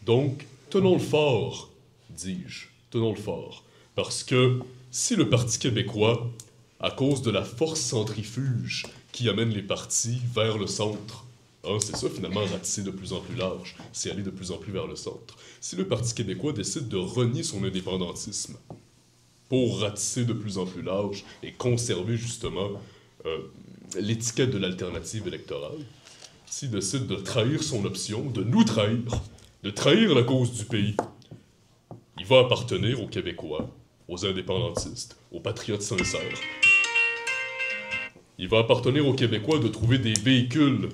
Donc, tenons le fort, dis-je. Tenons le fort. Parce que si le Parti québécois, à cause de la force centrifuge qui amène les partis vers le centre, hein, c'est ça finalement, ratisser de plus en plus large, c'est aller de plus en plus vers le centre. Si le Parti québécois décide de renier son indépendantisme pour ratisser de plus en plus large et conserver justement l'étiquette de l'alternative électorale, s'il décide de trahir son option, de nous trahir, de trahir la cause du pays, il va appartenir aux Québécois, aux indépendantistes, aux patriotes sincères. Il va appartenir aux Québécois de trouver des véhicules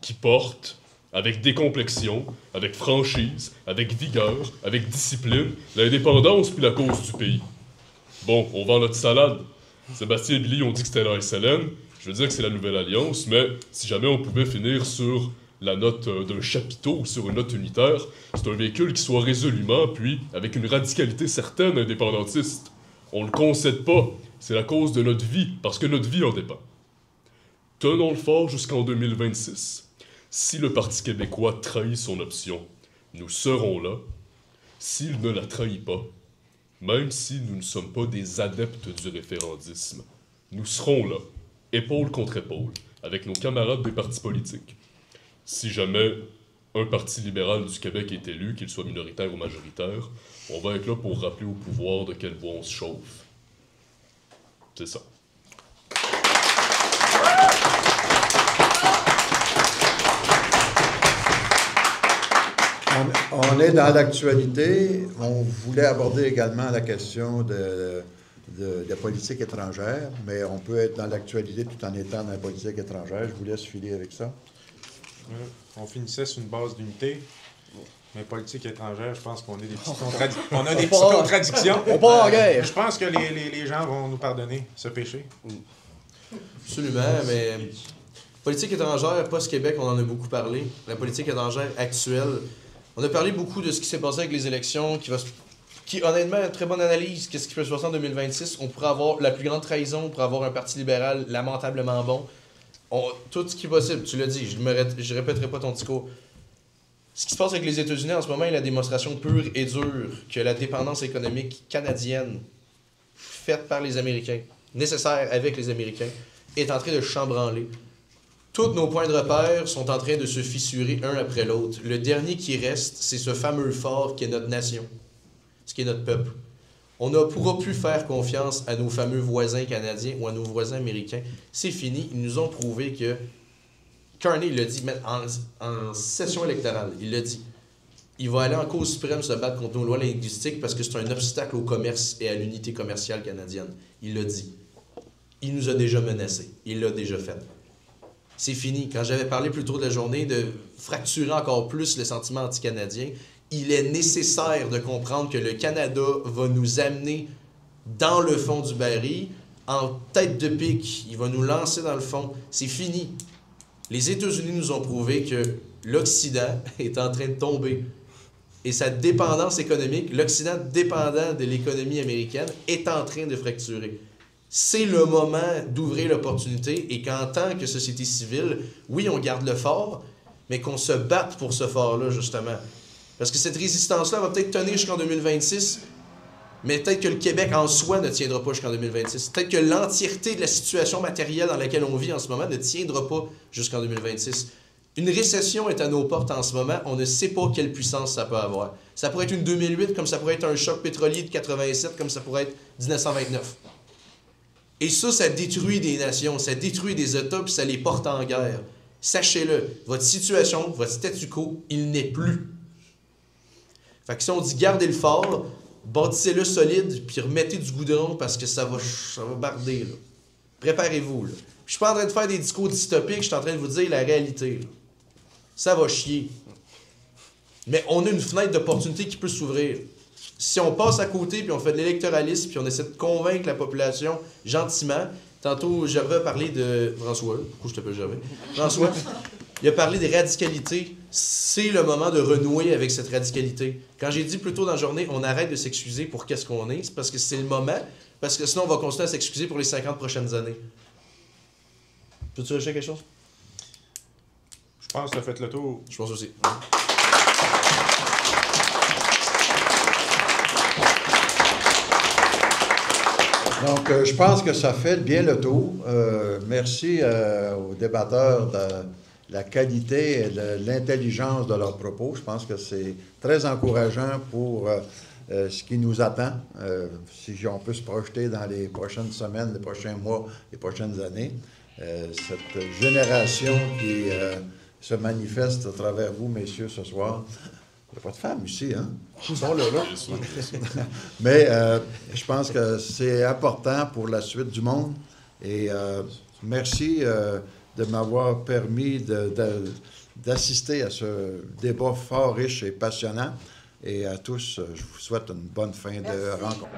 qui portent, avec décomplexion, avec franchise, avec vigueur, avec discipline, l'indépendance puis la cause du pays. Bon, on vend notre salade. Sébastien et Billy ont dit que c'était la SLN. Je veux dire que c'est la Nouvelle Alliance, mais si jamais on pouvait finir sur la note d'un chapiteau ou sur une note unitaire, c'est un véhicule qui soit résolument, puis avec une radicalité certaine indépendantiste. On le concède pas. C'est la cause de notre vie, parce que notre vie en dépend. Tenons le fort jusqu'en 2026. Si le Parti québécois trahit son option, nous serons là. S'il ne la trahit pas, même si nous ne sommes pas des adeptes du référendisme, nous serons là, épaule contre épaule, avec nos camarades des partis politiques. Si jamais un Parti libéral du Québec est élu, qu'il soit minoritaire ou majoritaire, on va être là pour rappeler au pouvoir de quelle bois on se chauffe. C'est ça. On est dans l'actualité. On voulait aborder également la question de la politique étrangère, mais on peut être dans l'actualité tout en étant dans la politique étrangère. Je vous laisse filer avec ça. On finissait sur une base d'unité, mais politique étrangère, je pense qu'on a des petites contradictions. On part en guerre. Je pense que les gens vont nous pardonner ce péché. Absolument, mais politique étrangère, post-Québec, on en a beaucoup parlé. La politique étrangère actuelle, on a parlé beaucoup de ce qui s'est passé avec les élections, qui honnêtement, une très bonne analyse. Qu'est-ce qui peut se passer en 2026? On pourrait avoir la plus grande trahison, on pourrait avoir un parti libéral lamentablement bon. Tout ce qui est possible, tu l'as dit, je répéterai pas ton discours. Ce qui se passe avec les États-Unis en ce moment est la démonstration pure et dure que la dépendance économique canadienne, faite par les Américains, nécessaire avec les Américains, est en train de chambranler. Tous nos points de repère sont en train de se fissurer un après l'autre. Le dernier qui reste, c'est ce fameux fort qui est notre nation, ce qui est notre peuple. On ne pourra plus faire confiance à nos fameux voisins canadiens ou à nos voisins américains. C'est fini. Ils nous ont prouvé que... Carney, il l'a dit en session électorale, il l'a dit. Il va aller en Cour suprême se battre contre nos lois linguistiques parce que c'est un obstacle au commerce et à l'unité commerciale canadienne. Il l'a dit. Il nous a déjà menacés. Il l'a déjà fait. C'est fini. Quand j'avais parlé plus tôt de la journée de fracturer encore plus le sentiment anti-canadien, il est nécessaire de comprendre que le Canada va nous amener dans le fond du baril, en tête de pique. Il va nous lancer dans le fond. C'est fini. Les États-Unis nous ont prouvé que l'Occident est en train de tomber. Et sa dépendance économique, l'Occident dépendant de l'économie américaine, est en train de fracturer. C'est le moment d'ouvrir l'opportunité et qu'en tant que société civile, oui, on garde le fort, mais qu'on se batte pour ce fort-là, justement. Parce que cette résistance-là va peut-être tenir jusqu'en 2026, mais peut-être que le Québec en soi ne tiendra pas jusqu'en 2026. Peut-être que l'entièreté de la situation matérielle dans laquelle on vit en ce moment ne tiendra pas jusqu'en 2026. Une récession est à nos portes en ce moment. On ne sait pas quelle puissance ça peut avoir. Ça pourrait être une 2008, comme ça pourrait être un choc pétrolier de 87, comme ça pourrait être 1929. Et ça détruit des nations, ça détruit des États, puis ça les porte en guerre. Sachez-le, votre situation, votre statu quo, il n'est plus. Fait que si on dit garder le fort, bâtissez-le solide, puis remettez du goudron parce que ça va barder, là. Préparez-vous, là. Je suis pas en train de faire des discours dystopiques, je suis en train de vous dire la réalité, là. Ça va chier. Mais on a une fenêtre d'opportunité qui peut s'ouvrir. Si on passe à côté, puis on fait de l'électoralisme, puis on essaie de convaincre la population gentiment. Tantôt, Gervais a parlé de... François, pourquoi je t'appelle Gervais? François, il a parlé des radicalités. C'est le moment de renouer avec cette radicalité. Quand j'ai dit plus tôt dans la journée, on arrête de s'excuser pour qu'est-ce qu'on est, c'est parce que c'est le moment, parce que sinon on va continuer à s'excuser pour les 50 prochaines années. Peux-tu rajouter quelque chose? Je pense que ça fait le tour. Je pense aussi. Donc, je pense que ça fait bien le tour. Merci aux débatteurs de la qualité et de l'intelligence de leurs propos. Je pense que c'est très encourageant pour ce qui nous attend, si on peut se projeter dans les prochaines semaines, les prochains mois, les prochaines années. Cette génération qui se manifeste à travers vous, messieurs, ce soir. Il n'y a pas de femmes ici, hein? Ils sont là, là. Bien sûr, bien sûr. Mais je pense que c'est important pour la suite du monde. Et merci de m'avoir permis d'assister à ce débat fort riche et passionnant. Et à tous, je vous souhaite une bonne fin de rencontre.